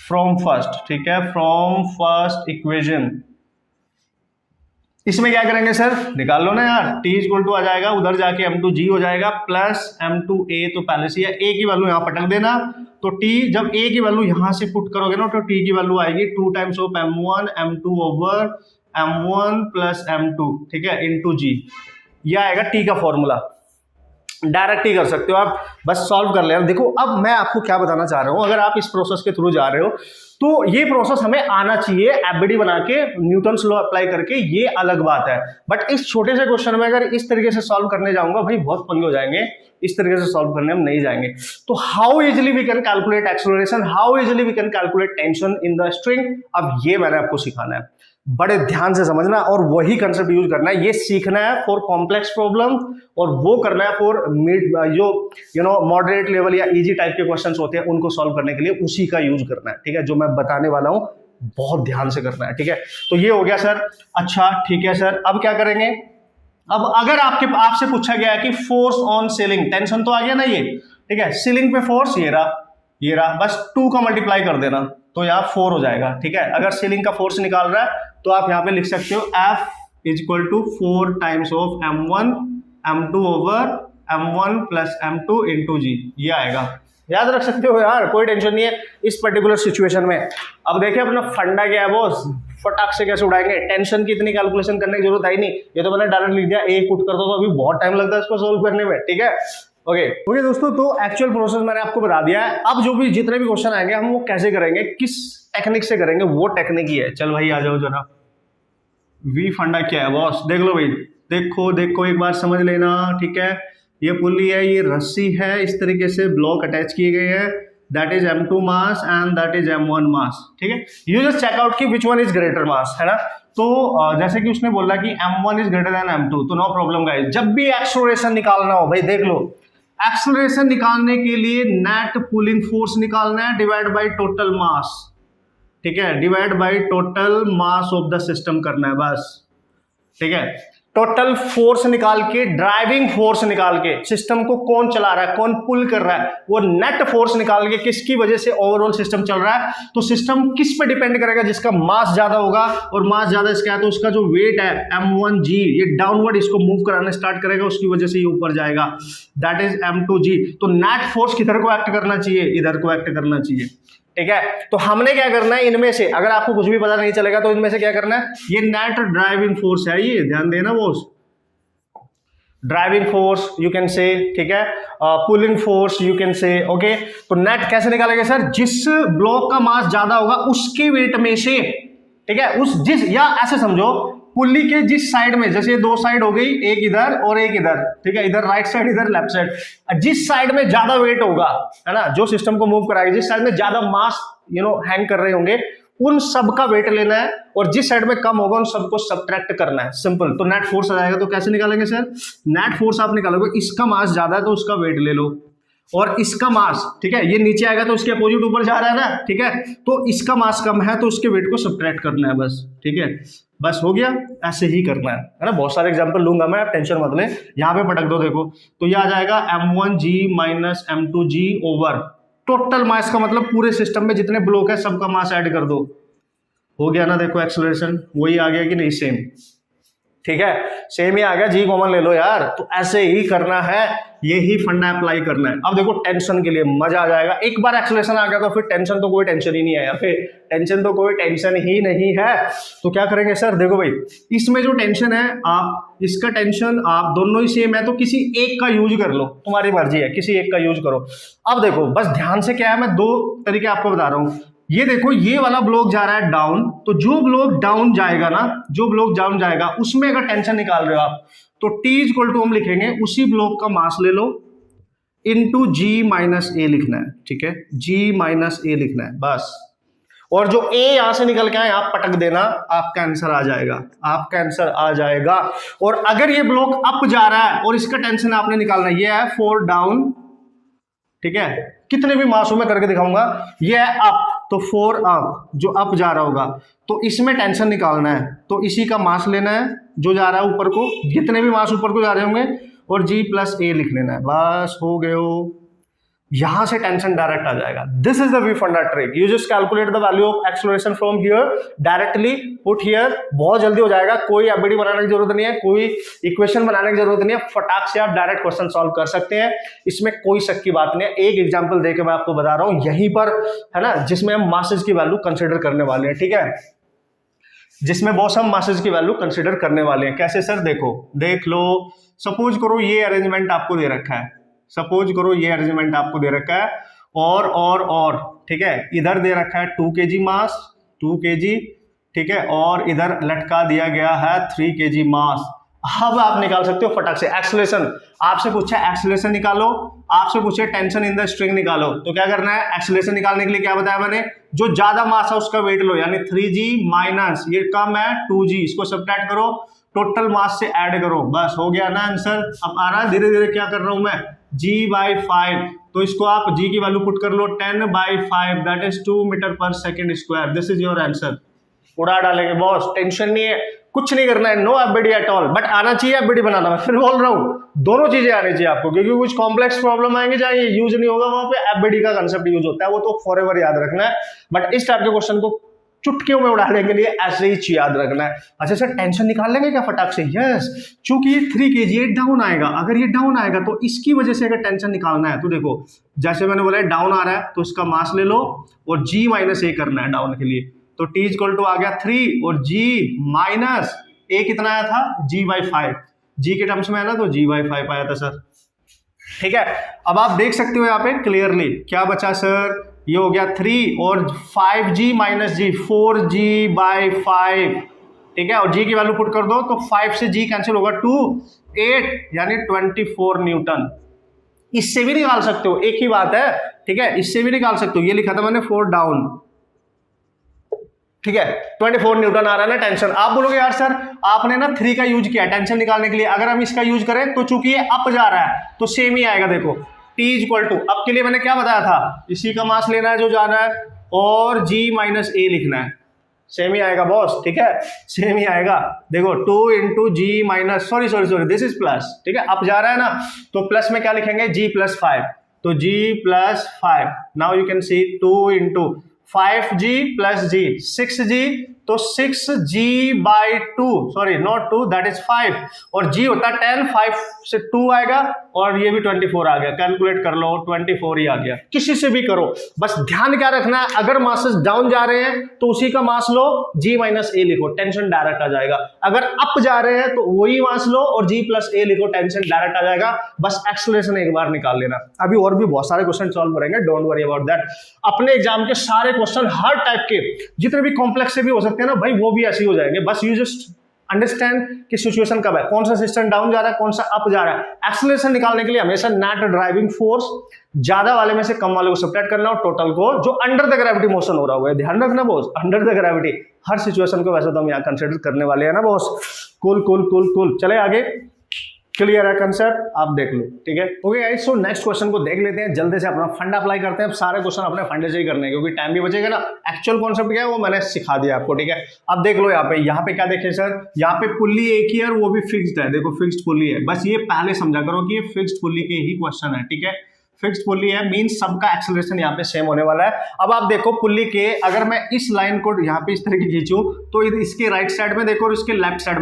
फ्रॉम फर्स्ट, ठीक है, फ्रॉम फर्स्ट इक्वेशन, इसमें क्या करेंगे सर, निकाल लो ना यार, t इक्वल टू आ जाएगा, उधर जाके m2g हो जाएगा प्लस m2a, तो पहले से a की वैल्यू यहाँ पटक देना, तो t जब a की वैल्यू यहां से पुट करोगे ना, तो t की वैल्यू आएगी 2 times of m1 m2 over m1 plus m2, ठीक है, इनटू g, यह आएगा t का फॉर्मूला। डायरेक्ट ही कर सकते हो आप, बस सॉल्व कर लेना। देखो अब मैं आपको क्या बताना चाह रहा हूं, अगर आप इस प्रोसेस के थ्रू जा रहे हो तो ये प्रोसेस हमें आना चाहिए, एफबीडी बना के न्यूटन्स लॉ अप्लाई करके, ये अलग बात है। बट इस छोटे से क्वेश्चन में अगर इस तरीके से सॉल्व करने जाऊंगा भाई बहुत पंगे हो जाएंगे, इस तरीके से सॉल्व करने हम नहीं जाएंगे। तो how easily we can calculate acceleration, how easily we can calculate tension in the string, अब ये मैंने आपको सिखाना है, बड़े ध्यान से समझना, और वही कंसेप्ट यूज करना है, ये सीखना है फॉर कॉम्प्लेक्स प्रॉब्लम, और वो करना है फॉर मिड जो यू नो मॉडरेट लेवल या इजी टाइप के क्वेश्चंस होते हैं उनको सॉल्व करने के लिए उसी का यूज करना है, ठीक है, जो मैं बताने वाला हूं बहुत ध्यान से करना है, ठीक है। तो ये हो गया सर, अच्छा ठीक है सर, अब क्या करेंगे, अब अगर आपसे पूछा गया है कि फोर्स ऑन सीलिंग, टेंशन तो आ गया ना ये, ठीक है, सीलिंग पे फोर्स ये रहा, बस 2 का मल्टीप्लाई कर देना तो यहाँ 4 हो जाएगा, ठीक है। अगर सीलिंग का फोर्स निकाल रहा है तो आप यहाँ पे लिख सकते हो F is equal to 4 times of m1 m2 over m1 plus m2 into g, ये आएगा, याद रख सकते हो यार, कोई टेंशन नहीं है इस पर्टिकुलर सिचुएशन में। अब देखिए अपना फंडा क्या है बॉस, फटाक से कैसे उड़ाएंगे, टेंशन की इतनी कैलकुलेशन करने की जरूरत है ही नहीं, ये तो मैंने डायरेक्ट लिख दिया, एक पुट कर दो तो अभी बहुत टाइम लगता है इसको सोल्व करने में, ठीक है। ओके दोस्तों, तो एक्चुअल प्रोसेस मैंने आपको बता दिया है। अब जो भी जितने भी क्वेश्चन आएंगे हम वो कैसे करेंगे, किस टेक्निक से करेंगे, वो टेक्निक ही है। चल भाई आ जाओ जरा, वी फंडा क्या है बॉस, देख लो भाई, देखो एक बार समझ लेना, ठीक है। ये पुल्ली है, ये रस्सी है, इस तरीके से ब्लॉक अटैच किए गए हैं, that is m2 mass and that is m1 मास, ठीक है। यू जस्ट चेक आउट की विच वन इज ग्रेटर मास, है ना। तो जैसे कि उसने बोला कि m1 is greater than m2, तो नो प्रॉब्लम गाइस, जब भी एक्सेलरेशन निकालना हो भाई देख लो, एक्सेलरेशन निकालने के लिए नेट पुलिंग फोर्स निकालना है डिवाइड बाय टोटल मास, ठीक है, divide by total mass of the system करना है बस, ठीक है। टोटल फोर्स निकाल के, ड्राइविंग फोर्स निकाल के, सिस्टम को कौन चला रहा है, कौन पुल कर रहा है, वो नेट फोर्स निकाल के किसकी वजह से ओवरऑल सिस्टम चल रहा है, तो सिस्टम किस पे डिपेंड करेगा, जिसका मास ज्यादा होगा, और मास ज्यादा इसका है तो उसका जो वेट है m1g, ये डाउनवर्ड इसको मूव कराना स्टार्ट करेगा, उसकी वजह से ये ऊपर जाएगा, दैट इज m2g। तो नेट फोर्स किधर को एक्ट करना चाहिए, इधर को एक्ट करना चाहिए, ठीक है। तो हमने क्या करना है, इनमें से अगर आपको कुछ भी पता नहीं चलेगा तो इनमें से क्या करना है, ये नेट ड्राइविंग फोर्स है, ये ध्यान देना boss, driving force you can से, ठीक है, पुलिंग फोर्स यू कैन से, ओके। तो नेट कैसे निकालेंगे सर, जिस ब्लॉक का मास ज्यादा होगा उसके वेट में से, ठीक है, या ऐसे समझो पुल्ली के जिस साइड में, जैसे दो साइड हो गई, एक इधर और एक इधर, ठीक है, इधर राइट साइड इधर लेफ्ट साइड, जिस साइड में ज्यादा वेट होगा, है ना, जो सिस्टम को मूव कराएगी, जिस साइड में ज्यादा मास हैंग कर रहे होंगे उन सब का वेट लेना है, और जिस साइड में कम होगा उन सबको सब्ट्रैक्ट करना है, सिंपल। तो नेट फोर्स आ जाएगा। तो कैसे निकालेंगे सर, नेट फोर्स आप निकालोगे, इसका मास ज्यादा है तो उसका वेट ले लो, और इसका मास, ठीक है, ये नीचे आएगा तो इसके अपोजिट ऊपर जा रहा है ना, ठीक है, तो इसका मास कम है तो उसके वेट को सब्ट्रैक्ट करना है बस, ठीक है, बस हो गया, ऐसे ही करना है ना। बहुत सारे एग्जांपल लूंगा मैं, आप टेंशन मत लें, यहाँ पे पटक दो, देखो तो ये आ जाएगा m1g minus m2g over total mass का मतलब पूरे सिस्टम में जितने ब्लॉक है सबका मास ऐड कर दो, हो गया ना। देखो एक्सेलरेशन वही आ गया कि नहीं, सेम, ठीक है, सेम ही आ गया, जी कॉमन ले लो यार। तो ऐसे ही करना है, यही फंडा अप्लाई करना है। अब देखो टेंशन के लिए मजा आ जाएगा, एक बार एक्सेलरेशन आ गया तो फिर टेंशन तो कोई टेंशन ही नहीं है, फिर टेंशन तो कोई टेंशन ही नहीं है। तो क्या करेंगे सर, देखो भाई इसमें जो टेंशन है, आप इसका टेंशन आप दोनों ही सेम है तो किसी एक का यूज कर लो, तुम्हारी मर्जी है, किसी एक का यूज करो। अब देखो बस ध्यान से, क्या है मैं दो तरीके आपको बता रहा हूं। ये देखो ये वाला ब्लॉक जा रहा है डाउन, तो जो ब्लॉक डाउन जाएगा ना, जो ब्लॉक डाउन जाएगा उसमें अगर टेंशन निकाल रहे हो आप, तो T इक्वल टू हम लिखेंगे उसी ब्लॉक का मास ले लो इनटू G माइनस ए लिखना है, ठीक है, G माइनस ए लिखना है बस। और जो A यहां से निकल के आए आप पटक देना, आपका आंसर आ जाएगा, आपका आंसर आ जाएगा। और अगर ये ब्लॉक अप जा रहा है और इसका टेंशन आपने निकालना है, ये है 4 डाउन, ठीक है, कितने भी मासों में करके दिखाऊंगा, ये है अप, तो 4 अप, जो अप जा रहा होगा, तो इसमें टेंशन निकालना है, तो इसी का मास लेना है जो जा रहा है ऊपर को, जितने भी मास ऊपर को जा रहे होंगे, और G प्लस ए लिख लेना है, बस हो गए हो। यहां से टेंशन डायरेक्ट आ जाएगा। दिस इज द वी फंडा trick, you just calculate the value of acceleration from here directly put here, बहुत जल्दी हो जाएगा, कोई एबीडी बनाने की जरूरत नहीं है, कोई इक्वेशन बनाने की जरूरत नहीं है, फटाक से आप डायरेक्ट क्वेश्चन सॉल्व कर सकते हैं, इसमें कोई शक की बात नहीं है। एक एग्जांपल देके मैं आपको बता रहा हूं यहीं पर, है ना, जिसमें हम मासेज की वैल्यू कंसिडर करने वाले हैं, ठीक है, जिसमें बॉस हम मासेज की वैल्यू कंसिडर करने वाले हैं। कैसे सर, देखो देख लो, सपोज करो ये अरेंजमेंट आपको दे रखा है, सपोज करो ये अरेंजमेंट आपको दे रखा है, और ठीक है, इधर दे रखा है 2 kg मास, 2 kg, ठीक है, और इधर लटका दिया गया है 3 kg मास। अब आप निकाल सकते हो फटाक से एक्सेलरेशन, आपसे पूछा एक्सेलरेशन निकालो, आपसे पूछे टेंशन इन द स्ट्रिंग निकालो, तो क्या करना है, एक्सेलरेशन निकालने के लिए क्या बताया मैंने, जो ज्यादा मास है उसका वेट लो, यानी 3G माइनस ये कम है 2G, इसको सब्ट्रैक्ट करो, टोटल मास से ऐड करो, बस हो गया ना आंसर। अब आ रहा है धीरे धीरे, क्या कर रहा हूं मैं, G/5, तो इसको आप G की वैल्यू पुट कर लो 10/5, दैट इज 2 मीटर पर second square, this is your answer. उड़ा डालेंगे बॉस, टेंशन नहीं है, कुछ नहीं करना है, no FBD at all, but आना चाहिए एफबीडी बनाना, मैं फिर बोल रहा हूँ दोनों चीजें आनी चाहिए आपको, क्योंकि कुछ कॉम्प्लेक्स प्रॉब्लम आएंगे जहाँ ये यूज नहीं होगा, वहां पे एफबीडी का कंसेप्ट यूज होता है, वो तो फॉरएवर याद रखना है, बट इस टाइप के क्वेश्चन को चुटकियों में उड़ाने के लिए ऐसे ही याद रखना है। अच्छा सर टेंशन निकाल लेंगे क्या फटाक से, यस, चूंकि ये 3 kg ये डाउन आएगा, अगर ये डाउन आएगा तो इसकी वजह से अगर टेंशन निकालना है, तो देखो जैसे मैंने बोला डाउन आ रहा है तो इसका मास ले लो और G माइनस ए करना है डाउन के लिए, तो T इक्वल टू आ गया 3 और G माइनस ए कितना आया था, G/5, G के टर्म्स में है ना, तो G/5 आया था सर, ठीक है। अब आप देख सकते हो यहाँ पे क्लियरली क्या बचा सर, ये हो गया 3 और 5G माइनस G, 4G/5, ठीक है, और G की वैल्यू पुट कर दो तो 5 से G कैंसिल होगा 2, 8 यानी 24 न्यूटन। इससे भी निकाल सकते हो, एक ही बात है, ठीक है, इससे भी निकाल सकते हो, ये लिखा था मैंने 4 डाउन, ठीक है, 24 न्यूटन आ रहा है ना टेंशन। आप बोलोगे यार सर आपने ना 3 का यूज किया टेंशन निकालने के लिए, अगर हम इसका यूज करें तो चूंकि ये अप जा रहा है तो सेम ही आएगा, देखो T इक्वल टू, अब के लिए मैंने क्या बताया था, इसी का मास लेना है जो जा रहा है और G माइनस ए लिखना है, सेम ही आएगा बॉस, ठीक है, सेम ही आएगा। देखो 2 into G minus, sorry this is plus, ठीक है, अप जा रहा है ना, तो प्लस में क्या लिखेंगे G+5, तो G+5, now you can C 2 into 5G plus G, 6G, तो 6G/2, sorry not 2, that is 5, और G होता है 10, 5 से 2 आएगा और ये भी 24 आ गया, कैलकुलेट कर लो 24 ही आ गया, किसी से भी करो, बस ध्यान क्या रखना है, अगर मासेस डाउन जा रहे हैं तो उसी का मास लो, G माइनस ए लिखो, टेंशन डायरेक्ट आ जाएगा, अगर अप जा रहे हैं तो वही मास लो और G प्लस ए लिखो, टेंशन डायरेक्ट आ जाएगा, बस एक्सेलरेशन एक बार निकाल लेना। अभी और भी बहुत सारे क्वेश्चन सॉल्व करेंगे, डोंट वरी अबाउट दैट, अपने एग्जाम के सारे क्वेश्चन हर टाइप के जितने भी कॉम्प्लेक्स से भी हो सकते हैं ना भाई, वो भी ऐसे ही हो जाएंगे, बस यू जस्ट अंडरस्टैंड कि सिचुएशन कब है, कौन सा सिस्टम डाउन जा रहा है, कौन सा अप जा रहा है। एक्सेलरेशन निकालने के लिए हमेशा नेट ड्राइविंग फोर्स ज्यादा वाले में से कम वाले को सब्ट्रैक्ट करना और टोटल को जो अंडर द ग्रेविटी मोशन हो रहा है, ध्यान रखना boss, under the gravity her situation को वैसे तो हम यहाँ कंसिडर करने वाले हैं ना बॉस। कूल चले आगे, क्लियर है कंसेप्ट, आप देख लो, ठीक है। Okay guys, so next question को देख लेते हैं, जल्दी से अपना फंडा अप्लाई करते हैं। अब सारे क्वेश्चन अपने फंडे से ही करने हैं क्योंकि टाइम भी बचेगा ना। एक्चुअल कॉन्सेप्ट क्या है वो मैंने सिखा दिया आपको, ठीक है। अब देख लो यहाँ पे क्या देखें सर, यहाँ पे पुल्ली एक ही है और वो भी फिक्स्ड है, देखो फिक्स्ड पुल्ली है, बस ये पहले समझा करो कि ये फिक्स्ड पुल्ली के ही क्वेश्चन है, ठीक है। फिक्स्ड पुल्ली है, मींस सबका एक्सेलरेशन यहाँ पे सेम होने वाला है। अब आप देखो पुल्ली के, अगर मैं इस लाइन को यहाँ पे इस तरह की खींचूं तो इसके राइट साइड में देखो और इसके लेफ्ट साइड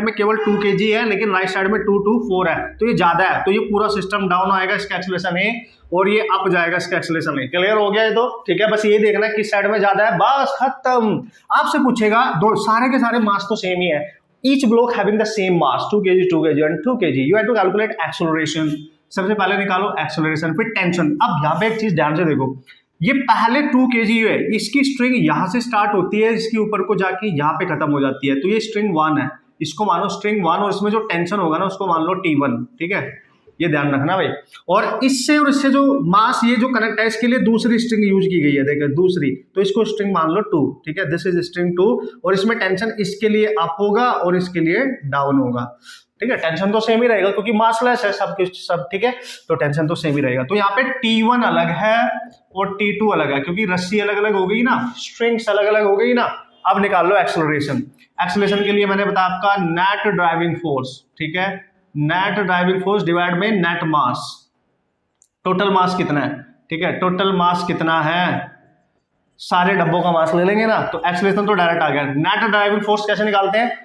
में केवल 2 kg है, लेकिन राइट साइड में 2 to 4 है, तो ये ज्यादा है, तो ये पूरा सिस्टम डाउन आएगा, इसका एक्सेलरेशन है, और ये अप जाएगा, इसका एक्सेलरेशन है। क्लियर हो गया है? तो ठीक है, बस ये देखना किस साइड में ज्यादा है, बस खत्म। आपसे पूछेगा, दो सारे के सारे मास तो सेम ही है, each block having the same mass 2 kg and 2 kg, you have to calculate acceleration. सबसे पहले निकालो एक्सेलरेशन, फिर टेंशन। अब यहाँ पे एक चीज ध्यान से देखो, ये पहले 2 kg है, इसकी स्ट्रिंग यहाँ से स्टार्ट होती है, इसके ऊपर को जाके यहाँ पे खत्म हो जाती है, तो ये स्ट्रिंग 1 है, इसको मानो स्ट्रिंग 1, और इसमें जो टेंशन होगा ना उसको मान लो T1, ठीक है, ये ध्यान रखना भाई। और इससे जो मास ये जो कनेक्ट है, इसके लिए दूसरी स्ट्रिंग यूज की गई है, देखिए दूसरी, तो इसको स्ट्रिंग मान लो 2, ठीक है, दिस इज स्ट्रिंग 2, और इसमें टेंशन इसके लिए अप होगा और इसके लिए डाउन होगा, ठीक है, टेंशन तो सेम ही रहेगा क्योंकि मासलेस है सब कुछ, सब ठीक है, तो टेंशन तो सेम ही रहेगा। तो यहाँ पे T1 अलग है और T2 अलग है, क्योंकि रस्सी अलग अलग हो गई ना, स्ट्रिंग्स अलग अलग हो गई ना। अब निकाल लो एक्सेलरेशन। एक्सेलरेशन के लिए मैंने बताया आपका नेट ड्राइविंग फोर्स, ठीक है, नेट ड्राइविंग फोर्स डिवाइड में नेट मास, टोटल मास कितना है, ठीक है, टोटल मास कितना है, सारे डब्बों का मास ले लेंगे ना, तो एक्सेलरेशन तो डायरेक्ट आ गया। नेट ड्राइविंग फोर्स कैसे निकालते हैं,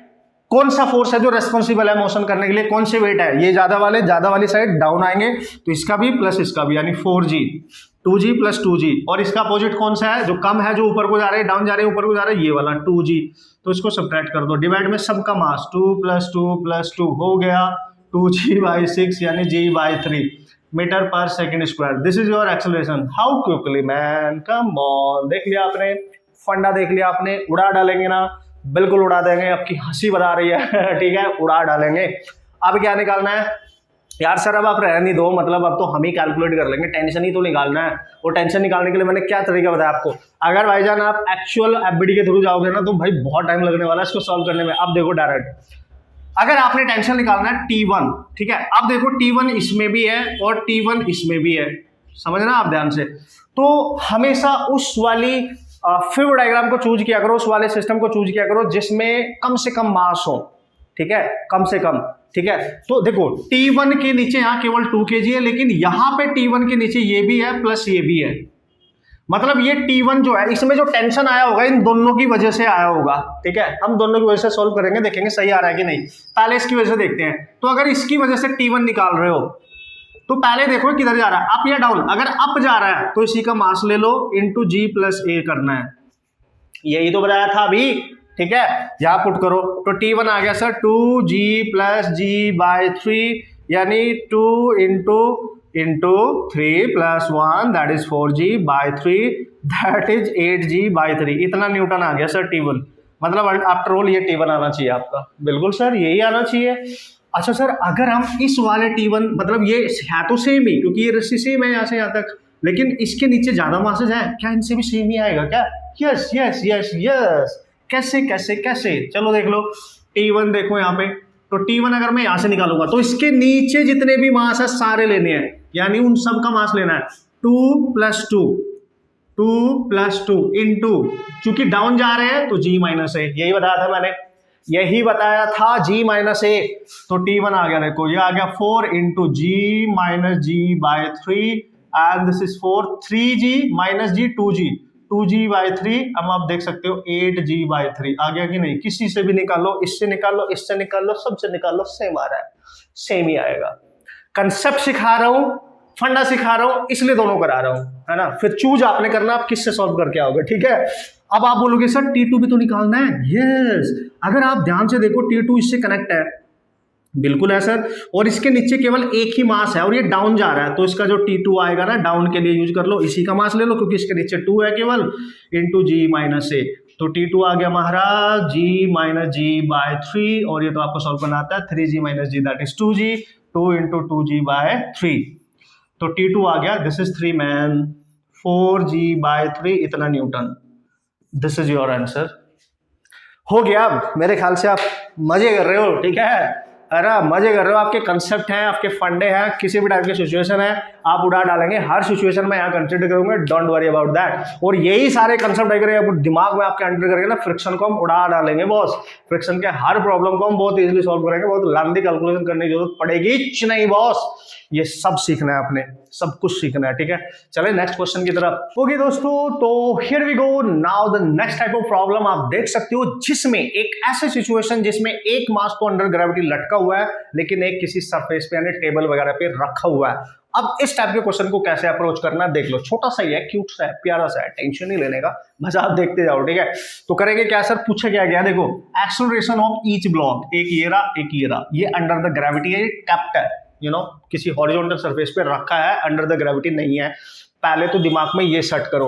कौन सा फोर्स है जो रेस्पॉन्सिबल है मोशन करने के लिए, कौन से वेट है, ये ज्यादा वाली साइड डाउन आएंगे, तो इसका भी प्लस इसका भी, यानी 4G, 2G प्लस 2G, और इसका अपोजिट कौन सा है, जो कम है, जो ऊपर को जा रहे हैं, डाउन जा रहे हैं, ऊपर को जा रहे हैं, ये वाला 2G, तो इसको सब्ट्रैक्ट कर दो, डिवाइड में सबका मास 2 + 2 + 2 हो गया 2G/6 यानी G/3 मीटर पर second square. This is your acceleration. How quickly man, come on, देख लिया आपने, फंडा देख लिया आपने, उड़ा डालेंगे ना, बिल्कुल उड़ा देंगे, आपकी हंसी बता रही है ठीक है, उड़ा डालेंगे। अब क्या निकालना है यार सर, अब आप रहने दो, मतलब अब तो हम ही कैलकुलेट कर लेंगे, टेंशन ही तो निकालना है, और टेंशन निकालने के लिए मैंने क्या तरीका बताया आपको। अगर भाईजान आप एक्चुअल एफबीडी के थ्रू जाओगे ना, तो भाई बहुत टाइम लगने वाला है इसको सॉल्व करने में। अब देखो डायरेक्ट, अगर आपने टेंशन निकालना है T1, ठीक है, अब देखो T1 इसमें भी है और T1 इसमें भी है, समझना आप ध्यान से। तो हमेशा उस वाली फिव डायग्राम को चूज किया करो, उस वाले सिस्टम को चूज किया करो जिसमें कम से कम मास हो, ठीक है, कम से कम, ठीक है। तो देखो T1 के नीचे यहाँ केवल 2 kg है, लेकिन यहाँ पे T1 के नीचे ये भी है प्लस ये भी है, मतलब ये T1 जो है, इसमें जो टेंशन आया होगा इन दोनों की वजह से आया होगा, ठीक है। हम दोनों की वजह से सॉल्व करेंगे, देखेंगे सही आ रहा है कि नहीं। पहले इसकी वजह से देखते हैं। तो अगर इसकी वजह से T1 निकाल रहे हो तो पहले देखो किधर जा रहा है, अप या डाउन। अगर अप जा रहा है तो इसी का मास ले लो, इंटू G + A करना है, यही तो बताया था अभी, ठीक है। यहां पुट करो तो T1 आ गया सर 2G + G/3 यानी 2 into 3 + 1 that is 4G/3 that is 8G/3, इतना न्यूटन आ गया सर T1। मतलब आफ्टर ऑल ये T1 आना चाहिए आपका, बिल्कुल सर यही आना चाहिए। अच्छा सर, अगर हम इस वाले T1, मतलब ये है तो सेम ही, क्योंकि ये रस्सी सेम है यहाँ से यहाँ तक, लेकिन इसके नीचे ज्यादा मासेज है, क्या इनसे भी सेम ही आएगा क्या? Yes yes yes yes. कैसे कैसे कैसे, चलो देख लो। T1 देखो यहाँ पे, तो T1 अगर मैं यहाँ से निकालूंगा तो इसके नीचे जितने भी मास है सारे लेने हैं, यानी उन सब का मास लेना है। 2 + 2 इंटू, चूंकि डाउन जा रहे हैं तो G-A, यही बताया था मैंने, यही बताया था G-A। तो T1 आ गया, देखो ये आ गया 4 into G - G/3 and this is 4 3G - G 2G/3। अब आप देख सकते हो 8G/3 आ गया कि नहीं। किसी से भी निकालो, इससे निकालो, इससे निकालो, सबसे निकालो, सेम आ रहा है, सेम ही आएगा। कंसेप्ट सिखा रहा हूं, फंडा सिखा रहा हूं, इसलिए दोनों करा रहा हूं, है ना। फिर चूज आपने करना, आप किससे सॉल्व करके आओगे, ठीक है। अब आप बोलोगे सर T2 भी तो निकालना है। यस, अगर आप ध्यान से देखो T2 इससे कनेक्ट है, बिल्कुल है सर, और इसके नीचे केवल एक ही मास है और ये डाउन जा रहा है, तो इसका जो T2 आएगा ना, डाउन के लिए यूज कर लो, इसी का मास ले लो, क्योंकि इसके नीचे 2 है केवल, इंटू G - A। तो T2 आ गया महाराज G - G/3, और ये तो आपको सॉल्व करना आता है 3G - G that is 2G, 2 into 2G/3। तो T2 आ गया, दिस इज 3 मैन, 4G/3, इतना Newton. This is your answer. हो गया। अब मेरे ख्याल से आप मजे कर रहे हो, ठीक है, अरे मजे कर रहे हो, आपके कंसेप्ट हैं, आपके फंडे हैं, किसी भी टाइप की सिचुएशन है आप उड़ा डालेंगे, हर सिचुएशन में यहाँ कंसिडर करूंगा, डोंट वरी अबाउट दैट। और यही सारे कंसेप्ट अगर दिमाग में आपके एंटर करेंगे ना, फ्रिक्शन को हम उड़ा डालेंगे बॉस। फ्रिक्शन के हर प्रॉब्लम को हम बहुत इजीली सॉल्व करेंगे, बहुत लंबी कैलकुलेशन करने की जरूरत पड़ेगी नहीं बॉस। ये सब सीखना है आपने, सब कुछ सीखना है, ठीक है। चले नेक्स्ट क्वेश्चन की तरफ। ओके दोस्तों, तो here we go now the next type of problem आप देख सकते हो, जिसमें एक ऐसे सिचुएशन जिसमें एक मास तो अंडर ग्रेविटी लटका हुआ है, लेकिन एक किसी सरफेस पे यानी टेबल वगैरह पे रखा हुआ है। अब इस टाइप के क्वेश्चन को कैसे अप्रोच करना है देख लो, छोटा सा ही है, क्यूट सा है, प्यारा सा है, टेंशन नहीं लेने का, बस आप देखते जाओ, ठीक है। तो करेंगे क्या सर, पूछे क्या गया, देखो एक्सेलरेशन ऑफ ईच ब्लॉक, एक ये रहा, एक ये रहा, ये अंडर द ग्रेविटी है, कैप्ट है, किसी हॉरिजॉन्टल सरफेस पे रखा है, अंडर द ग्रेविटी नहीं है। पहले तो दिमाग में ये सेट करो,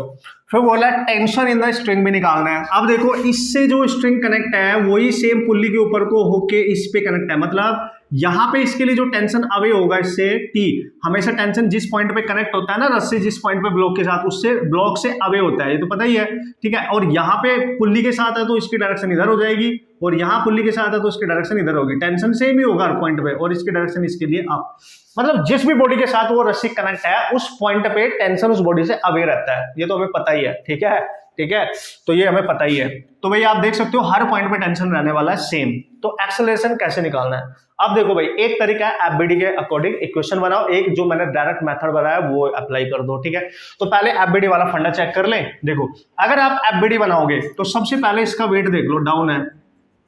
फिर बोला टेंशन इन द स्ट्रिंग भी निकालना है। अब देखो, इससे जो स्ट्रिंग कनेक्ट है वही सेम पुल्ली के ऊपर को होके इस पे कनेक्ट है, मतलब यहां पे इसके लिए जो टेंशन अवे होगा इससे टी, हमेशा टेंशन जिस पॉइंट पे कनेक्ट होता है ना रस्सी, जिस पॉइंट पे ब्लॉक के साथ, उससे ब्लॉक से अवे होता है, ये तो पता ही है, ठीक है। और यहाँ पे पुल्ली के साथ है तो इसकी डायरेक्शन इधर हो जाएगी, और यहाँ पुल्ली के साथ है तो इसकी डायरेक्शन इधर होगी, टेंशन सेम ही होगा हर पॉइंट पे, और इसकी डायरेक्शन इसके लिए अप, मतलब जिस भी बॉडी के साथ वो रस्सी कनेक्ट है उस पॉइंट पे टेंशन उस बॉडी से अवे रहता है, ये तो हमें पता ही है, ठीक है, ठीक है। तो ये हमें पता ही है, तो भाई आप देख सकते हो हर पॉइंट पे टेंशन रहने वाला है सेम। तो एक्सेलरेशन कैसे निकालना है, अब देखो भाई, एक तरीका है एफबीडी के अकॉर्डिंग इक्वेशन बनाओ, एक जो मैंने डायरेक्ट मेथड बनाया वो अप्लाई कर दो, ठीक है। तो पहले एफबीडी वाला फंडा चेक कर लें। देखो, अगर आप एफबीडी बनाओगे तो सबसे पहले इसका वेट देख लो, डाउन है,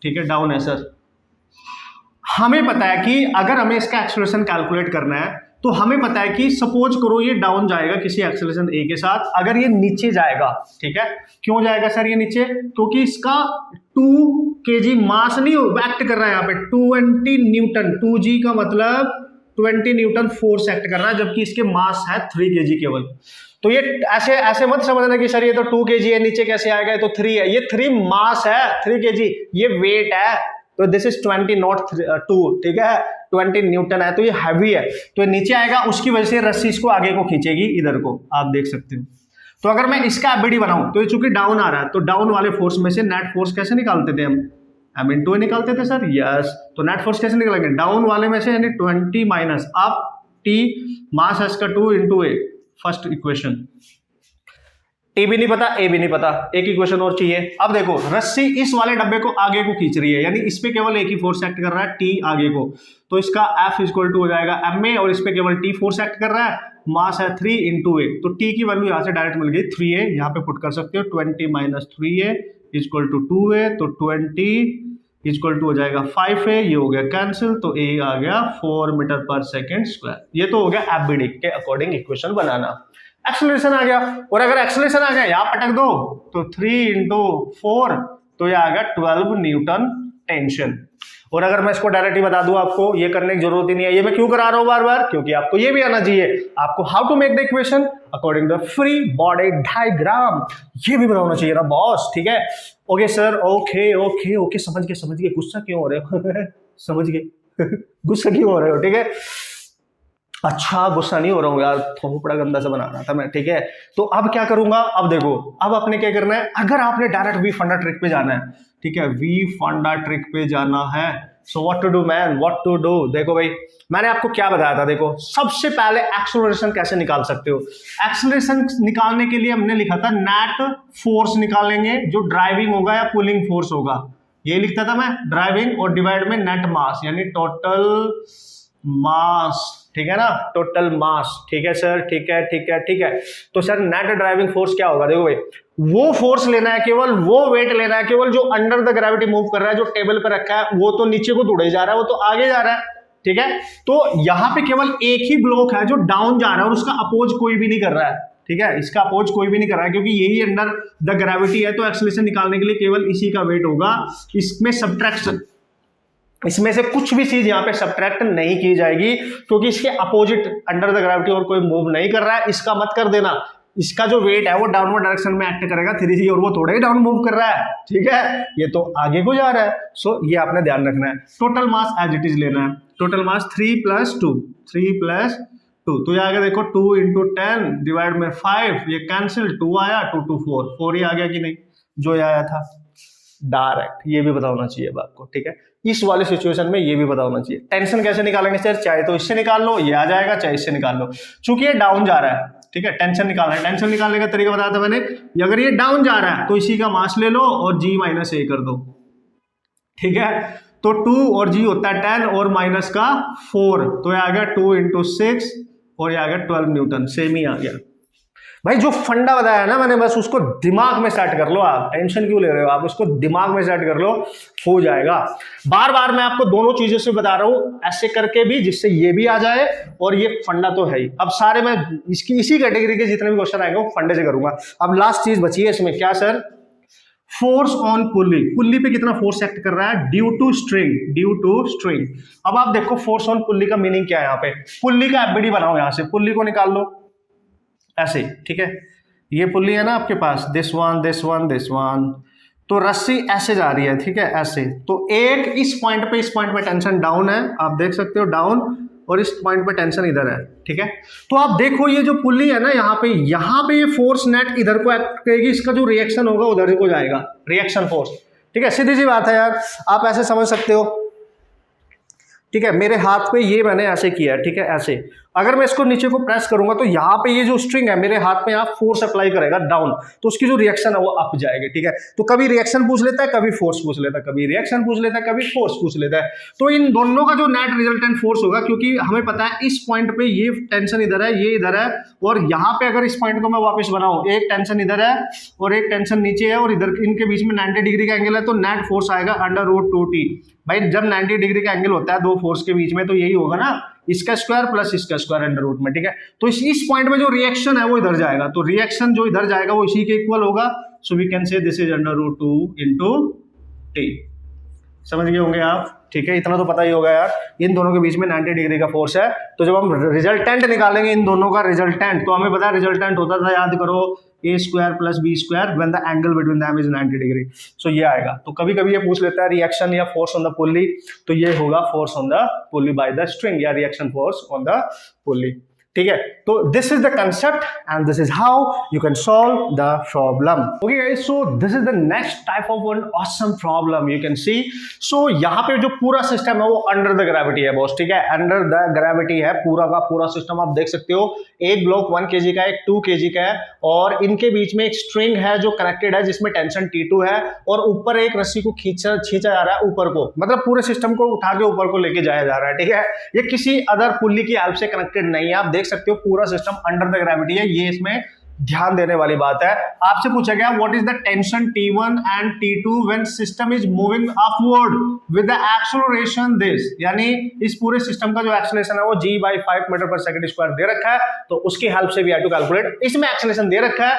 ठीक है, डाउन है सर। हमें पता है कि अगर हमें इसका एक्सेलरेशन कैलकुलेट करना है तो हमें पता है कि सपोज करो ये डाउन जाएगा किसी एक्सेलरेशन ए के साथ, अगर ये नीचे जाएगा, ठीक है, क्यों जाएगा सर ये नीचे, क्योंकि इसका 2 kg मास नहीं एक्ट कर रहा है यहाँ पे, 20 न्यूटन, 2g का मतलब 20 न्यूटन फोर्स एक्ट कर रहा है, जबकि इसके मास है 3 kg केवल। तो ये ऐसे ऐसे मत समझना कि सर ये तो 2 kg है, नीचे कैसे आएगा, ये तो 3 है, ये 3 मास है, 3 kg ये वेट है, तो दिस इज 20 नॉट 2, ठीक है, 20 न्यूटन है, तो ये हैवी है, तो ये नीचे आएगा, उसकी वजह से रस्सी इसको आगे को खींचेगी, इधर को आप देख सकते हो। तो अगर मैं इसका एफबीडी बनाऊं तो ये चूंकि डाउन आ रहा है, तो डाउन वाले फोर्स में से नेट फोर्स कैसे निकालते थे हम, m/2 निकालते थे सर, यस। तो नेट फोर्स कैसे निकालेंगे, डाउन वाले में से यानी 20 माइनस अप t मास है इसका 2 × a, फर्स्ट इक्वेशन। टी भी नहीं पता, ए भी नहीं पता, एक इक्वेशन और चाहिए। अब देखो, रस्सी इस वाले डब्बे को आगे को खींच रही है, यानी इस पे केवल एक ही फोर्स एक्ट कर रहा है, टी आगे को, तो इसका F = हो जाएगा ma, और इस पे केवल टी फोर्स एक्ट कर रहा है, मास है 3 × a, तो टी की वैल्यू यहाँ से डायरेक्ट मिल गई 3a, यहाँ पे पुट कर सकते हो, 20 माइनस 3a = 2a, तो 20 = हो जाएगा 5a, ये हो गया कैंसिल, तो a आ गया 4 मीटर/सेकंड²। ये तो हो गया एफबीडी के अकॉर्डिंग इक्वेशन बनाना। एक्सेलरेशन आ गया, और अगर एक्सेलरेशन आ गया यहाँ पटक दो तो 3 × 4, तो ये आ गया 12 न्यूटन टेंशन। और अगर मैं इसको डायरेक्टली बता दूं आपको, ये करने की जरूरत ही नहीं है, ये मैं क्यों करा रहा हूं बार बार, क्योंकि आपको ये भी आना चाहिए, आपको how to make the equation according to free body diagram, ये भी बनाना चाहिए ना बॉस, ठीक है। Okay sir, okay okay okay, समझ गए, गुस्सा क्यों हो रहे हो समझ गए गुस्सा क्यों हो रहे हो, ठीक है। अच्छा, गुस्सा नहीं हो रहा हूँ यार, थोड़ा गंदा सा बना रहा था मैं, ठीक है। तो अब क्या करूंगा, अब देखो, अब आपने क्या करना है, अगर आपने डायरेक्ट वी फंडा ट्रिक पे जाना है, ठीक है, वी फंडा ट्रिक पे जाना है, so what to do man, what to do. देखो भाई, मैंने आपको क्या बताया था, देखो सबसे पहले एक्सेलरेशन कैसे निकाल सकते हो। एक्सेलरेशन निकालने के लिए हमने लिखा था नेट फोर्स निकालेंगे, जो ड्राइविंग होगा या पुलिंग फोर्स होगा, ये लिखता था मैं, ड्राइविंग, और डिवाइड में नेट मास, यानी टोटल मास, ठीक है ना, टोटल मास, ठीक है सर, ठीक है ठीक है ठीक है। तो सर नेट ड्राइविंग फोर्स क्या होगा, देखो भाई, वो फोर्स लेना है, केवल वो वेट लेना है, केवल जो अंडर द ग्रेविटी मूव कर रहा है, जो टेबल पर रखा है, वो तो नीचे को दौड़े जा रहा है, वो तो आगे जा रहा है, ठीक है। तो यहां पे केवल एक ही ब्लॉक है जो डाउन जा रहा है, और उसका अपोज कोई भी नहीं कर रहा है, ठीक है, इसका अपोज कोई भी नहीं कर रहा है, क्योंकि यही अंडर द ग्रेविटी है, तो एक्सेलरेशन निकालने के लिए केवल इसी का वेट होगा, इसमें सब्ट्रैक्शन, इसमें से कुछ भी चीज यहाँ पे सब्ट्रैक्ट नहीं की जाएगी, क्योंकि इसके अपोजिट अंडर द ग्रेविटी और कोई मूव नहीं कर रहा है। इसका मत कर देना, इसका जो वेट है वो डाउनवर्ड डायरेक्शन में एक्ट करेगा 3g, और वो थोड़ा ही डाउन मूव कर रहा है, ठीक है, ये तो आगे को जा रहा है। सो ये आपने ध्यान रखना है। Total mass as it is लेना है, टोटल मास 3 + 2, 3 + 2, तो ये आगे देखो 2 × 10 डिवाइड में 5, ये कैंसिल, 2 आया, 2 × 4, 4 ही आ गया कि नहीं, जो आया था डायरेक्ट, ये भी बताना चाहिए अब आपको, ठीक है। इस वाले सिचुएशन में ये भी बताना चाहिए। टेंशन कैसे निकालेंगे सर, चाहे तो इससे निकाल लो, ये आ जाएगा, चाहे इससे निकाल लो, चूंकि ये डाउन जा रहा है, ठीक है, टेंशन निकालना है। टेंशन निकालने का तरीका बताया था मैंने, अगर ये डाउन जा रहा है तो इसी का मास ले लो और g - a कर दो, ठीक है। तो 2 और जी होता है 10 और माइनस का 4, तो ये आ गया 2 × 6 और ये आ गया 12 न्यूटन, सेम ही आ गया। भाई जो फंडा बताया ना मैंने, बस उसको दिमाग में सेट कर लो, आप टेंशन क्यों ले रहे हो, आप उसको दिमाग में सेट कर लो, हो जाएगा। बार बार मैं आपको दोनों चीजों से बता रहा हूं, ऐसे करके भी जिससे ये भी आ जाए और ये फंडा तो है ही। अब सारे मैं इसी कैटेगरी के जितने भी क्वेश्चन आएंगे वो फंडे से करूंगा। अब लास्ट चीज बची है इसमें, क्या sir? Force on pulley. Pulley पे कितना फोर्स एक्ट कर रहा है? Due to string, due to string. अब आप देखो फोर्स ऑन पुल्ली का मीनिंग क्या है। यहाँ पे पुल्ली का एफबीडी बनाओ, यहां से पुल्ली को निकाल लो ऐसे, ठीक है। ये पुल्ली है ना आपके पास, this one this one this one, तो रस्सी ऐसे जा रही है, ठीक है, ऐसे। तो एक इस पॉइंट पे टेंशन डाउन है, आप देख सकते हो डाउन, और इस पॉइंट पे टेंशन इधर है, ठीक है। तो आप देखो ये जो पुल्ली है ना, यहाँ पे ये फोर्स नेट इधर को एक्ट करेगी, इसका जो रिएक्शन होगा उधर को जाएगा, रिएक्शन फोर्स, ठीक है। सीधी सी बात है यार, आप ऐसे समझ सकते हो, ठीक है। मेरे हाथ पे ये मैंने ऐसे किया है, ठीक है, ऐसे। अगर मैं इसको नीचे को प्रेस करूंगा तो यहाँ पे ये जो स्ट्रिंग है मेरे हाथ में, आप फोर्स अप्लाई करेगा डाउन, तो उसकी जो रिएक्शन है वो अप जाएगी, ठीक है। तो कभी रिएक्शन पूछ लेता है, कभी फोर्स पूछ लेता है, कभी रिएक्शन पूछ लेता है, कभी फोर्स पूछ लेता है। तो इन दोनों का जो नेट रिजल्टेंट फोर्स होगा, क्योंकि हमें पता है इस पॉइंट पे ये टेंशन इधर है, ये इधर है, और यहाँ पे अगर इस पॉइंट को मैं वापस बनाऊं, एक टेंशन इधर है और एक टेंशन नीचे है, और इधर इनके बीच में 90 डिग्री का एंगल है, तो नेट फोर्स आएगा √2t। भाई जब 90 डिग्री का एंगल होता है दो फोर्स के बीच में, तो यही होगा ना, इसका स्क्वायर प्लस इसका स्क्वायर √, में, ठीक है। तो इस पॉइंट में जो रिएक्शन है वो इधर जाएगा, तो रिएक्शन जो इधर जाएगा वो इसी के इक्वल होगा। So we can say this is √2 × t। समझ गए होंगे आप, ठीक है। इतना तो पता ही होगा यार, इन दोनों के बीच में 90 डिग्री का फोर्स है। तो जब हम रिजल्टेंट निकालेंगे इन दोनों का रिजल्टेंट, तो हमें पता है रिजल्टेंट होता था, याद करो, a² + b² when the angle between them is 90 degree. So ये आएगा। तो कभी कभी ये पूछ लेता है रिएक्शन या फोर्स ऑन द पुल्ली, तो ये होगा force on the pulley by the string, या reaction force on the pulley, ठीक है। तो this is the concept and this is how you can solve the problem. Okay guys, so this is the next type of one awesome problem you can see. So यहाँ पे जो पूरा system है वो under the gravity है boss, ठीक है। Under the gravity है पूरा का पूरा सिस्टम, आप देख सकते हो। एक ब्लॉक 1 kg का है, एक 2 kg का है, और इनके बीच में एक स्ट्रिंग है जो कनेक्टेड है, जिसमें टेंशन T2 है, और ऊपर एक रस्सी को खींचा जा रहा है ऊपर को, मतलब पूरे सिस्टम को उठा के ऊपर को लेके जाया जा रहा है, ठीक है। ये किसी अदर पुल्ली की हेल्प से कनेक्टेड नहीं है, आप देख सकते हो पूरा सिस्टम अंडर द ग्रेविटी है। ये इसमें ध्यान देने वाली बात है। आपसे पूछा गया what is the tension T1 and T2 when system is moving upward with the acceleration this, यानी इस पूरे सिस्टम का जो एक्सेलरेशन है वो g/5 मीटर/सेकंड स्क्वायर दे रखा है, तो उसकी हेल्प से भी आई टू कैलकुलेट। इसमें एक्सेलरेशन दे रखा है,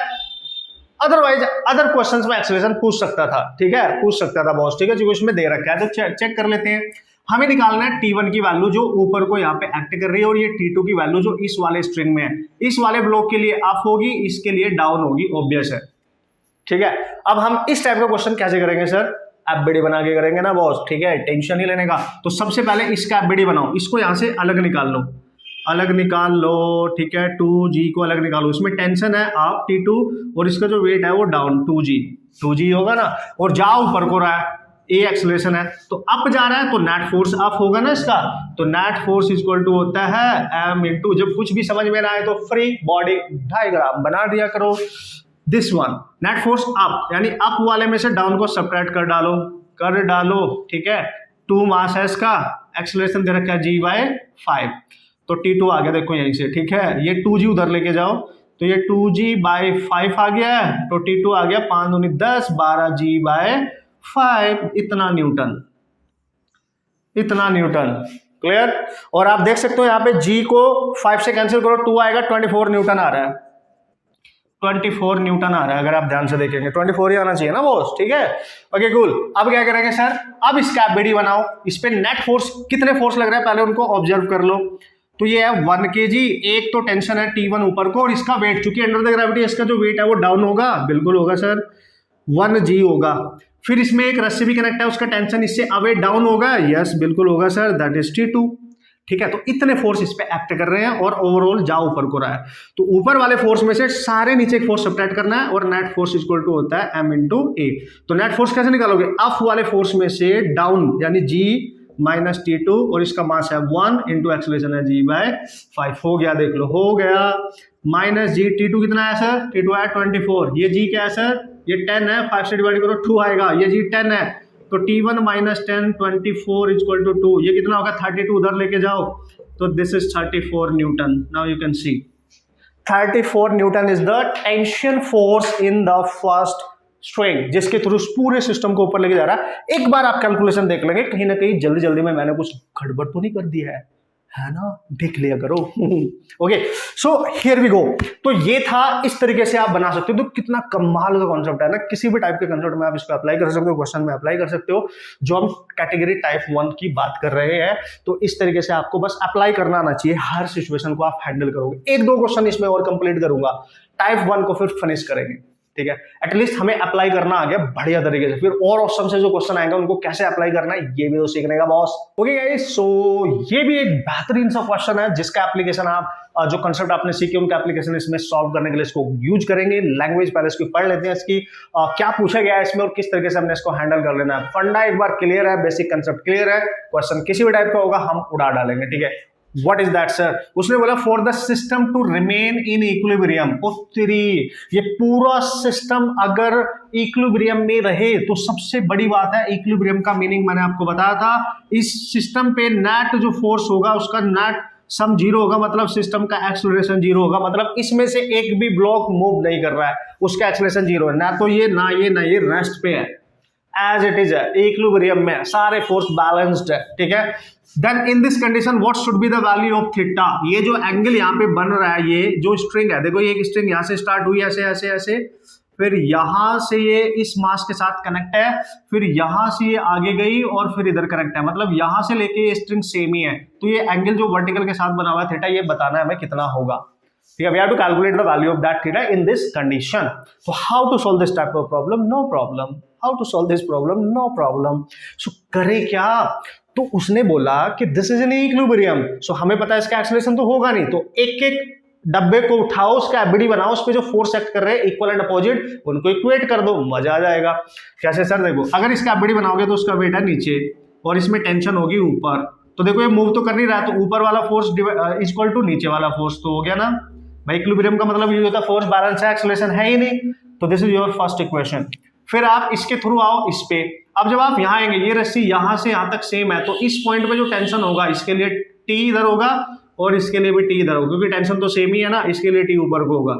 अदरवाइज अदर क्वेश्चंस में एक्सेलरेशन पूछ सकता था, ठीक है, पूछ सकता था बॉस, ठीक है, जो इसमें दे रखा है। तो चेक कर लेते हैं। हमें निकालना है T1 की वैल्यू जो ऊपर को यहाँ पे एक्ट कर रही है, और ये T2 की वैल्यू जो इस वाले स्ट्रिंग में है। इस वाले ब्लॉक के लिए अप होगी, इसके लिए डाउन होगी, ऑब्वियस है, ठीक है। अब हम इस टाइप का क्वेश्चन कैसे करेंगे सर? एफबीडी बना के करेंगे ना बॉस, ठीक है, टेंशन नहीं लेने का। तो सबसे पहले इसका एफबीडी बनाओ, इसको यहाँ से अलग निकाल लो, अलग निकाल लो, ठीक है। 2g को अलग निकालो, इसमें टेंशन है आप T2, और इसका जो वेट है वो डाउन 2g होगा ना, और जाओ ऊपर को रहा है, ए एक्सेलरेशन है, तो अप जा रहा है, तो नेट फोर्स अप होगा ना इसका। तो नेट फोर्स इक्वल टू होता है m × जब कुछ भी समझ में ना आए तो फ्री बॉडी डायग्राम बना दिया करो। This one net force up, यानी अप वाले में से डाउन को सबट्रैक्ट कर डालो, ठीक है। 2 मास है इसका, एक्सेलरेशन दे रखा है g/5, तो T2 आ गया, देखो यहीं से, ठीक है। ये 2g उधर लेके जाओ, तो ये 2g/5 आ गया है, तो T2 आ गया 5 दूनी 10, 12g/5, इतना न्यूटन, क्लियर। और आप देख सकते हो यहाँ पे g को 5 से कैंसिल करो, 2 आएगा, 24 न्यूटन आ रहा है, 24 न्यूटन आ रहा है। अगर आप ध्यान से देखेंगे 24 ही आना चाहिए ना बॉस, ठीक है। Okay cool. अब क्या करेंगे सर? अब इसका एफबीडी बनाओ, इस पे नेट फोर्स कितने फोर्स लग रहा है पहले उनको ऑब्जर्व कर लो। तो ये है 1 kg, एक तो टेंशन है T1 ऊपर को, और इसका वेट चूंकि अंडर द ग्रेविटी इसका जो वेट है वो डाउन होगा, बिल्कुल होगा सर, 1g होगा। फिर इसमें एक रस्सी भी कनेक्ट है, उसका टेंशन इससे अवे डाउन होगा, यस बिल्कुल होगा सर, दैट इज T2, ठीक है। तो इतने फोर्स इस पे एक्ट कर रहे हैं, और ओवरऑल जाओ ऊपर को रहा है, तो ऊपर वाले फोर्स में से सारे नीचे फोर्स सब्ट्रैक्ट करना है, और नेट फोर्स इक्वल टू होता है m × a। तो नेट फोर्स कैसे निकालोगे? अप वाले फोर्स में से डाउन, यानी g - T2, और इसका मास है 1 × एक्सेलरेशन है g/5, हो गया, देख लो, हो गया। -g, T2 कितना है सर? T2 है 24, ये g क्या है सर? ये 10 है, 5 से डिवाइड करो 2 आएगा, ये g 10 है, तो T1 माइनस 10 24 इक्वल टू 2, ये कितना होगा 32, उधर लेके जाओ तो this is 34 Newton. Now you can C 34 Newton is the tension force in the first string, जिसके थ्रू पूरे सिस्टम को ऊपर लेके जा रहा है. एक बार आप कैलकुलेशन देख लेंगे, कहीं ना कहीं जल्दी जल्दी में मैंने कुछ गड़बड़ तो नहीं कर दिया है ना, देख लिया करो. Okay, so here we go. तो ये था, इस तरीके से आप बना सकते हो. तो कितना कमाल का कॉन्सेप्ट है ना, किसी भी टाइप के कॉन्सेप्ट में आप इसको अप्लाई कर सकते हो, क्वेश्चन में अप्लाई कर सकते हो. जो हम कैटेगरी टाइप 1 की बात कर रहे हैं, तो इस तरीके से आपको बस अप्लाई करना आना चाहिए. हर सिचुएशन को आप हैंडल करोगे. एक दो क्वेश्चन इसमें और कंप्लीट करूंगा, टाइप 1 को फिर फिनिश करेंगे. ठीक है, एटलीस्ट हमें अप्लाई करना आ गया बढ़िया तरीके से. फिर और ऑप्शन से जो क्वेश्चन आएंगे उनको कैसे अप्लाई करना है ये भी तो सीखने का बॉस. ओके गाइस, सो ये भी एक बेहतरीन सा क्वेश्चन है जिसका एप्लीकेशन आप जो कंसेप्ट आपने सीखे उनका एप्लीकेशन इसमें सॉल्व करने के लिए इसको यूज करेंगे. लैंग्वेज पहले इसकी पढ़ लेते हैं, इसकी क्या पूछा गया है इसमें और किस तरीके से हमने इसको हैंडल कर लेना है. फंडा एक बार क्लियर है, बेसिक कंसेप्ट क्लियर है, क्वेश्चन किसी भी टाइप का होगा हम उड़ा डालेंगे. ठीक है, What is that sir? उसने बोला for the system to remain in equilibrium. ये पूरा सिस्टम अगर इक्विलिब्रियम में रहे तो सबसे बड़ी बात है, इक्विलिब्रियम का मीनिंग मैंने आपको बताया था. इस सिस्टम पे नेट जो फोर्स होगा उसका नेट सम जीरो होगा, मतलब सिस्टम का एक्सेलरेशन जीरो होगा. मतलब इसमें से एक भी ब्लॉक मूव नहीं कर रहा है, उसका एक्सेलरेशन जीरो है. ना तो ये ना ये रेस्ट पे है, एज इट इज है, इक्विलिब्रियम में सारे फोर्स बैलेंस्ड है. ठीक है, then in this condition what should be the value of theta. ये जो एंगल यहाँ पे बन रहा है, ये जो स्ट्रिंग है, देखो ये एक स्ट्रिंग यहाँ से स्टार्ट हुई ऐसे ऐसे ऐसे, फिर यहाँ से ये इस मास के साथ कनेक्ट है, फिर यहाँ से ये आगे गई और फिर इधर कनेक्ट है. मतलब यहाँ से लेके ये स्ट्रिंग सेम ही है. तो ये एंगल जो वर्टिकल के साथ बना हुआ है थीटा, ये बताना है हमें कितना होगा. ठीक है, we have to calculate the value of that theta in this condition. So how to solve this type of problem? No problem. How to solve this problem? No problem. So करें क्या? तो उसने बोला कि this is an equilibrium. So हमें पता है इसका एक्सेलरेशन तो होगा नहीं, तो एक एक डब्बे को उठाओ, उसका एबिडी बनाओ, उस पे जो फोर्स एक्ट कर रहे हैं इक्वल एंड अपोजिट, उनको इक्वेट कर दो, मजा आ जाएगा. कैसे सर? देखो, अगर इसका एबिडी बनाओगे तो उसका वेट है नीचे और इसमें टेंशन होगी ऊपर. तो देखो ये मूव तो कर नहीं रहा है, तो ऊपर वाला फोर्स इक्वल टू नीचे वाला फोर्स, तो हो गया ना भाई. इक्विलिब्रियम का मतलब ये होता है फोर्स बैलेंस है, एक्सेलरेशन है ही नहीं. तो this is your first equation. फिर आप इसके थ्रू आओ इस पे. अब जब आप यहाँ आएंगे, ये रस्सी यहाँ से यहाँ तक सेम है, तो इस पॉइंट पे जो टेंशन होगा इसके लिए टी इधर होगा और इसके लिए भी टी इधर होगा, क्योंकि टेंशन तो सेम ही है ना, इसके लिए टी ऊपर को होगा.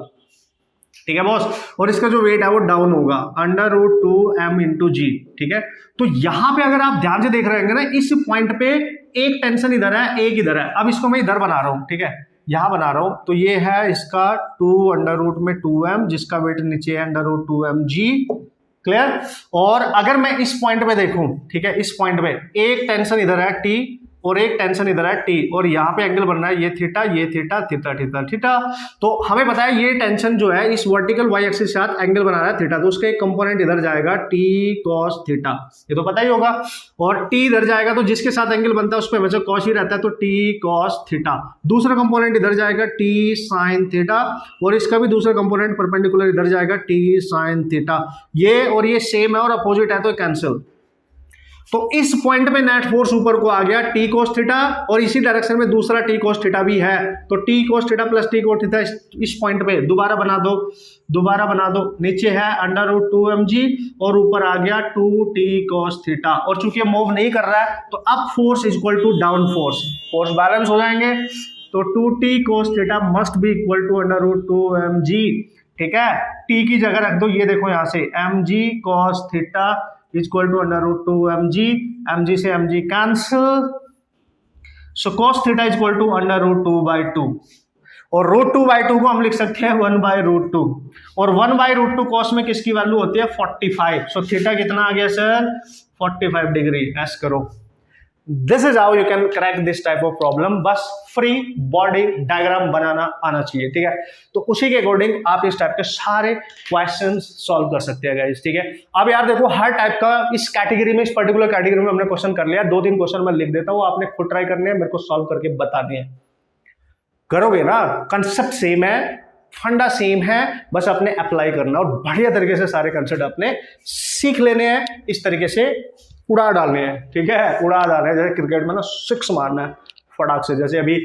ठीक है बॉस, और इसका जो वेट है वो डाउन होगा √2m × g. ठीक है, तो यहाँ पे अगर आप ध्यान से देख रहे हैं ना, इस पॉइंट पे एक टेंशन इधर है, एक इधर है. अब इसको मैं इधर बना रहा हूँ, ठीक है, यहां बना रहा हूं. तो ये है इसका 2√2m, जिसका वेट नीचे है √2mg. क्लियर. और अगर मैं इस पॉइंट पे देखूं, ठीक है, इस पॉइंट पे एक टेंशन इधर है t और एक टेंशन इधर है टी, और यहाँ पे एंगल बन रहा है ये थीटा, ये थीटा, थीटा थीटा थीटा. तो हमें पता है ये टेंशन जो है इस वर्टिकल वाई एक्सिस के साथ एंगल बना रहा है थीटा, तो उसका एक कंपोनेंट इधर जाएगा टी कॉस थीटा, ये तो पता ही होगा. और टी इधर जाएगा तो जिसके साथ एंगल बनता है उस पर हमेशा कॉस ही रहता है, तो टी कॉस थीटा. दूसरा कंपोनेंट इधर जाएगा टी साइन थीटा, और इसका भी दूसरा कंपोनेंट परपेंडिकुलर इधर जाएगा टी साइन थीटा. ये और ये सेम है और अपोजिट है तो कैंसिल. तो इस पॉइंट पे नेट फोर्स ऊपर को आ गया टी कोस थीटा, और इसी डायरेक्शन में दूसरा टी कोस थीटा भी है, तो T cos theta plus T cos theta इस पॉइंट पे दोबारा बना दो. नीचे है √2mg और ऊपर आ गया 2t कोस थीटा. और चूंकि ये मूव नहीं कर रहा है तो up force is equal to down force, force balance हो जाएंगे. तो 2t cos theta must be equal to √2mg. ठीक है, टी की जगह रख दो, ये देखो यहाँ से mg cos theta equal to √2mg, mg से mg cancel. So cos theta equal to √2/2, और √2/2 को हम लिख सकते हैं 1/√2, और 1/√2 cos में किसकी वैल्यू होती है 45. सो थीटा कितना आ गया सर 45 डिग्री. ऐस करो. This is how you can crack this type of problem. बस फ्री बॉडी डायग्राम बनाना आना चाहिए. ठीक है, तो उसी के अकॉर्डिंग आप इस टाइप के सारे क्वेश्चंस सॉल्व कर सकते हैं गाइस. ठीक है, अब यार देखो हर टाइप का इस कैटेगरी में, इस पर्टिकुलर कैटेगरी में हमने क्वेश्चन कर लिया. 2-3 क्वेश्चन मैं लिख देता हूं, आपने खुद ट्राई करने हैं, मेरे को सॉल्व करके बताने हैं. करोगे ना, कंसेप्ट सेम है, फंडा सेम है, बस अपने अप्लाई करना और बढ़िया तरीके से सारे कंसेप्ट अपने सीख लेने हैं, इस तरीके से उड़ा डालने हैं. ठीक है, उड़ा डालने हैं. जैसे क्रिकेट में ना 6 मारना है फटाक से, जैसे अभी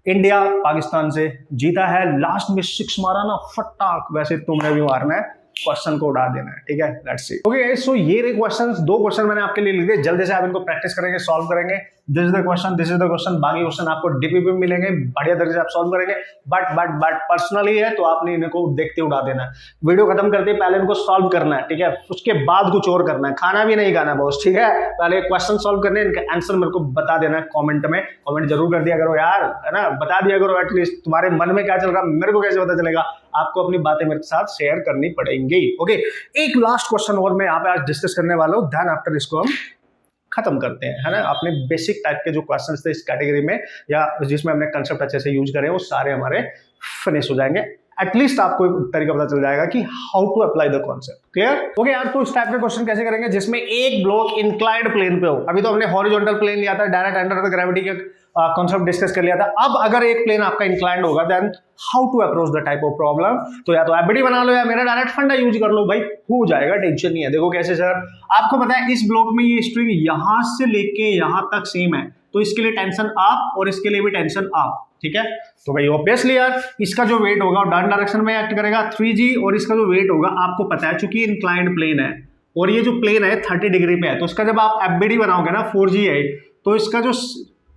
इंडिया पाकिस्तान से जीता है, लास्ट में 6 मारा ना फटाक, वैसे तुमने भी मारना है क्वेश्चन को उड़ा देना है, ठीक है। Let's see. ओके सो ये रहे क्वेश्चंस, 2 क्वेश्चन मैंने आपके लिए लिख दिए, जल्दी से आप इनको प्रैक्टिस करेंगे, सॉल्व करेंगे। This is the question, this is the question. बाकी क्वेश्चन आपको डीपीपी में मिलेंगे, बढ़िया तरीके से आप सॉल्व करेंगे। बट पर्सनली है तो आपने इनको देखते उड़ा देना है। वीडियो खत्म करते ही पहले इनको सॉल्व करना है, ठीक है, उसके बाद कुछ और करना है, खाना भी नहीं खाना बॉस, ठीक है। पहले क्वेश्चन सॉल्व करने, इनका आंसर मेरे को बता देना है कमेंट में। कमेंट जरूर कर दिया करो यार, है ना, बता दिया करो एटलीस्ट। तुम्हारे मन में क्या चल रहा है मेरे को कैसे पता चलेगा? आपको अपनी बातें मेरे साथ शेयर करनी पड़ेंगी। ओके, एक लास्ट क्वेश्चन और मैं यहाँ पे आज डिस्कस करने वाला हूँ, देन आफ्टर इसको हम खत्म करते हैं, है ना। अपने बेसिक टाइप के जो क्वेश्चंस थे इस कैटेगरी में या जिसमें हमने कंसेप्ट अच्छे से यूज करे वो सारे हमारे फिनिश हो जाएंगे। एटलीस्ट आपको तरीका पता चल जाएगा कि how to apply the concept. Clear? Okay यार, तो इस टाइप के क्वेश्चन कैसे करेंगे जिसमें एक ब्लॉक इंक्लाइंड प्लेन पे हो। अभी तो हमने हॉरिजॉन्टल प्लेन लिया था, डायरेक्ट अंडर द ग्रेविटी के कॉन्सेप्ट डिस्कस कर लिया था। अब अगर एक प्लेन आपका इंक्लाइंड होगा then how to approach the type of problem. तो या तो एफबीडी बना लो या मेरा डायरेक्ट फंडा यूज कर लो, भाई हो जाएगा, टेंशन नहीं है। देखो कैसे सर, आपको पता है इस ब्लॉक में ये स्ट्रिंग यहां से लेके यहां तक सेम है, तो इसके लिए टेंशन अप और इसके लिए भी टेंशन अप, ठीक है। तो भाई ऑब्वियसली यार इसका जो वेट होगा डाउन डायरेक्शन में एक्ट करेगा 3g, और इसका जो वेट होगा आपको पता है चूंकि इंक्लाइंड प्लेन है और ये जो प्लेन है 30 डिग्री पे है, तो इसका जब आप एफबीडी बनाओगे ना 4g है, तो इसका जो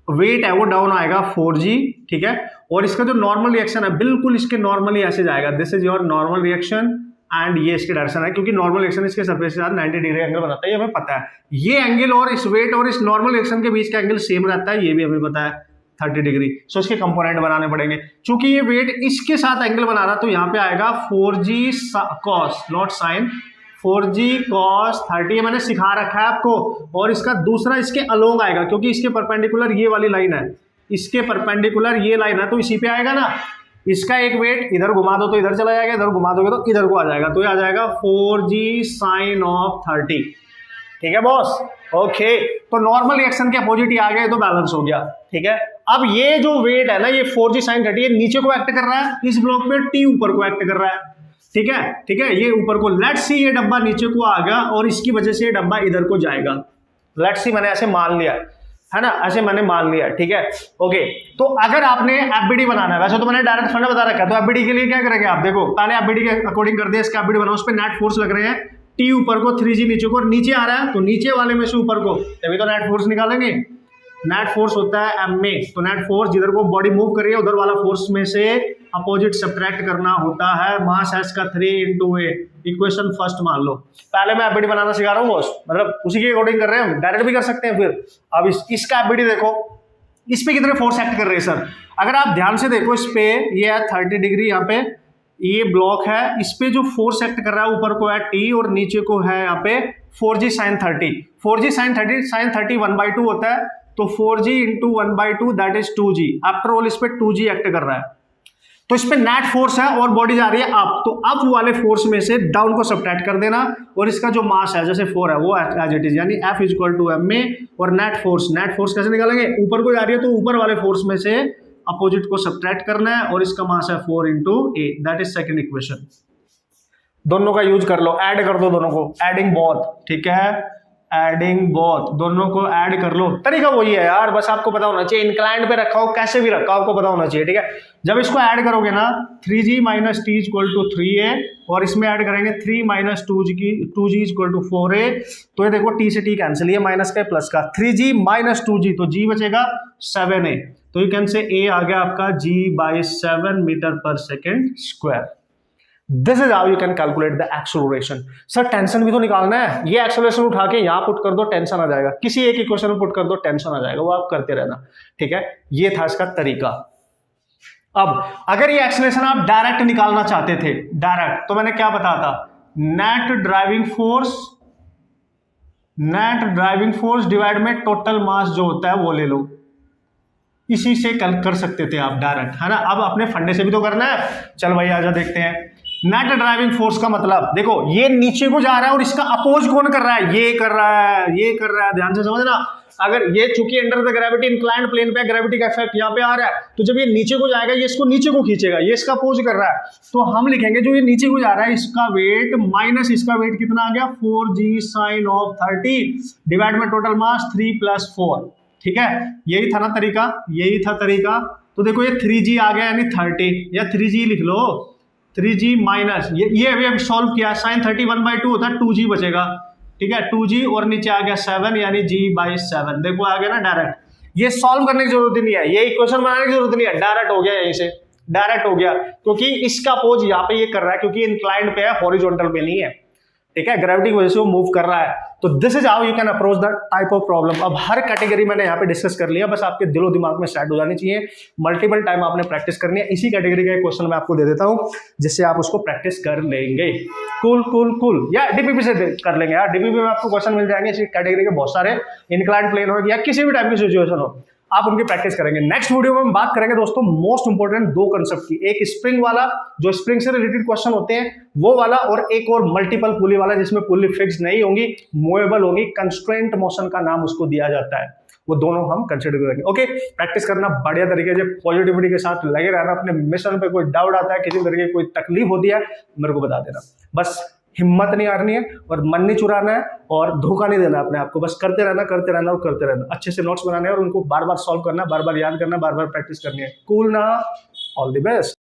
वेट है वो डाउन आएगा 4g, ठीक है। और इसका जो नॉर्मल रिएक्शन है बिल्कुल इसके नॉर्मली ऐसे जाएगा, this is your normal reaction and ये इसकी डायरेक्शन है, क्योंकि नॉर्मल रिएक्शन इसके सरफेस के साथ 90 डिग्री एंगल बनाता है, ये हमें पता है। ये एंगल और इस वेट और इस नॉर्मल रिएक्शन के बीच का एंगल सेम रहता है, ये भी हमें पता है 30 डिग्री। सो इसके कंपोनेंट बनाने पड़ेंगे। चूंकि ये वेट इसके साथ एंगल बना रहा तो यहाँ पे आएगा 4g cos not sign, 4g cos 30 मैंने सिखा रखा है आपको। और इसका दूसरा इसके अलोंग आएगा, क्योंकि इसके परपेंडिकुलर ये वाली लाइन है, इसके परपेंडिकुलर ये लाइन है, तो इसी पे आएगा ना। इसका एक वेट इधर घुमा दो तो इधर चला जाएगा, इधर घुमा दोगे तो इधर को आ जाएगा, तो ये आ जाएगा 4g sin of 30, ठीक है बॉस। ओके, तो नॉर्मल रिएक्शन के अपोजिट ही आ गए तो बैलेंस हो गया, ठीक है। अब ये जो वेट है ना, ये 4g sin 30 ये नीचे को एक्ट कर रहा है, इस ब्लॉक पे t ऊपर को एक्ट कर रहा है, ठीक है, ठीक है। ये ऊपर को, लेट्स सी ये डब्बा नीचे को आ गया और इसकी वजह से ये डब्बा इधर को जाएगा। लेट्स सी मैंने ऐसे मान लिया है ना, ऐसे मैंने मान लिया, ठीक है। ओके, तो अगर आपने एफबीडी बनाना है, वैसे तो मैंने डायरेक्ट फंडा बता रखा है, तो एफबीडी के लिए क्या करेंगे आप, देखो पहले एफबीडी के अकॉर्डिंग कर दिया, इसका एफबीडी बनाओ, उस पर नेट फोर्स लग रहे हैं, टी ऊपर को 3g नीचे को, और नीचे आ रहा है तो नीचे वाले में से ऊपर को, तभी तो नेट फोर्स निकालेंगे। नेट फोर्स होता है एम में, तो नेट फोर्स जिधर को बॉडी मूव कर रही है उधर वाला फोर्स में से अपोजिट सब्ट्रैक्ट करना होता है, मास एस का 3 × a। इक्वेशन फर्स्ट मान लो, पहले मैं एफबीडी बनाना सिखा रहा हूँ बॉस, मतलब उसी के अकॉर्डिंग कर रहे हैं हम, डायरेक्ट भी कर सकते हैं फिर। अब इसका एफबीडी देखो, इस पे कितने फोर्स एक्ट कर रहे हैं सर, अगर आप ध्यान से देखो इस पे ये है 30 डिग्री, यहाँ पे ये ब्लॉक है, इस पे जो फोर्स एक्ट कर रहा है ऊपर को है t और नीचे को है यहाँ पे 4g sin 30। 4g sin 30 1/2 होता है, तो 4g × 1/2 that is 2g। After all इस पे 2g एक्ट कर रहा है, तो इस पे नेट फोर्स है और बॉडी जा रही है अप, तो अप वाले फोर्स में से डाउन को सब्ट्रैक्ट कर देना, और इसका जो मास है जैसे 4 है वो एज इट इज, यानी F = m में, और नेट फोर्स कैसे निकालेंगे, ऊपर को जा रही है तो ऊपर वाले फोर्स में से अपोजिट को सब्ट्रैक्ट करना है, और इसका मास है 4 × a, that is second equation. दोनों का यूज कर लो, ऐड कर दो दोनों को, एडिंग बोथ, ठीक है, एडिंग बोथ, दोनों को ऐड कर लो। तरीका वही है यार, बस आपको पता होना चाहिए, इंक्लाइंड पे रखा हो कैसे भी रखा हो आपको पता होना चाहिए, ठीक है। जब इसको ऐड करोगे ना 3g - t = 3a, और इसमें ऐड करेंगे 3 - 2g = 4a, तो ये देखो t से t कैंसिल, ये माइनस का प्लस का, 3g - 2g तो g बचेगा 7a, तो यू कैन से a आ गया आपका g/7 m/s²। This is how you can calculate the acceleration. Sir tension भी तो निकालना है, ये एक्सेलरेशन उठा के यहाँ पुट कर दो, टेंशन आ जाएगा, किसी एक इक्वेशन में पुट कर दो, टेंशन आ जाएगा, वो आप करते रहना, ठीक है। ये था इसका तरीका। अब अगर ये एक्सेलरेशन आप डायरेक्ट निकालना चाहते थे, डायरेक्ट, तो मैंने क्या बताया था, नेट ड्राइविंग फोर्स डिवाइड में टोटल मास जो होता है वो ले लो, इसी से कर सकते थे आप डायरेक्ट, है ना। अब अपने फंडे से भी तो करना है, चल भाई आजा देखते हैं। नेट ड्राइविंग फोर्स का मतलब देखो, ये नीचे को जा रहा है और इसका अपोज कौन कर रहा है, ये कर रहा है, ये कर रहा है, ध्यान से समझना। अगर ये चूंकि under the gravity inclined plane पे ग्रेविटी का इफेक्ट यहाँ पे आ रहा है, तो जब ये नीचे को जाएगा ये इसको नीचे को खींचेगा, ये इसका अपोज कर रहा है, तो हम लिखेंगे जो ये नीचे को जा रहा है इसका वेट माइनस इसका वेट कितना आ गया 4g sin of 30 डिवाइड में टोटल मास 3 + 4, ठीक है। यही था ना तरीका, यही था तरीका। तो देखो ये 3g आ गया यानी 30, या 3g लिख लो, 3g माइनस ये अभी अभी सॉल्व किया, साइन 30 1/2 होता है, 2g बचेगा, ठीक है, 2g और नीचे आ गया 7 यानी g/7। देखो आ गया ना डायरेक्ट, ये सॉल्व करने की जरूरत ही नहीं है, ये इक्वेशन बनाने की जरूरत नहीं है, डायरेक्ट हो गया, यहीं से डायरेक्ट हो गया, क्योंकि इसका अपोज यहाँ पे ये कर रहा है, क्योंकि इंक्लाइंड पे है, हॉरिजॉन्टल पे नहीं है, ठीक है, ग्रेविटी की वजह से वो मूव कर रहा है। तो this is how you can approach the type of problem. अब हर कैटेगरी मैंने यहाँ पे डिस्कस कर लिया, बस आपके दिलो दिमाग में सेट हो जानी चाहिए, मल्टीपल टाइम आपने प्रैक्टिस करनी है। इसी कैटेगरी का एक क्वेश्चन मैं आपको दे देता हूँ, जिससे आप उसको प्रैक्टिस कर लेंगे। कूल कूल कूल, या डीपीपी से कर लेंगे यार, डीपीपी में आपको क्वेश्चन मिल जाएंगे इसी कैटेगरी के बहुत सारे, इंक्लाइंड प्लेन हो या किसी भी टाइप की सिचुएशन हो, आप उनकी प्रैक्टिस करेंगे। नेक्स्ट वीडियो में हम बात करेंगे दोस्तों मोस्ट इंपोर्टेंट दो कंसेप्ट की, एक स्प्रिंग वाला जो स्प्रिंग से रिलेटेड क्वेश्चन होते हैं वो वाला, और एक और मल्टीपल पुली वाला जिसमें पुली फिक्स नहीं होंगी, मूवेबल होगी, कंस्ट्रेंट मोशन का नाम उसको दिया जाता है। वो दोनों हम कंसिडर करेंगे। ओके, प्रैक्टिस करना बढ़िया तरीके से, पॉजिटिविटी के साथ लगे रहना। अपने मिशन पे कोई डाउट आता है, किसी तरीके की कोई तकलीफ होती है, मेरे को बता देना। बस हिम्मत नहीं हारनी है और मन नहीं चुराना है और धोखा नहीं देना अपने आप को, बस करते रहना और करते रहना। अच्छे से नोट्स बनाने हैं और उनको बार बार सॉल्व करना, बार बार याद करना, बार बार प्रैक्टिस करनी है। कूल ना, ऑल द बेस्ट।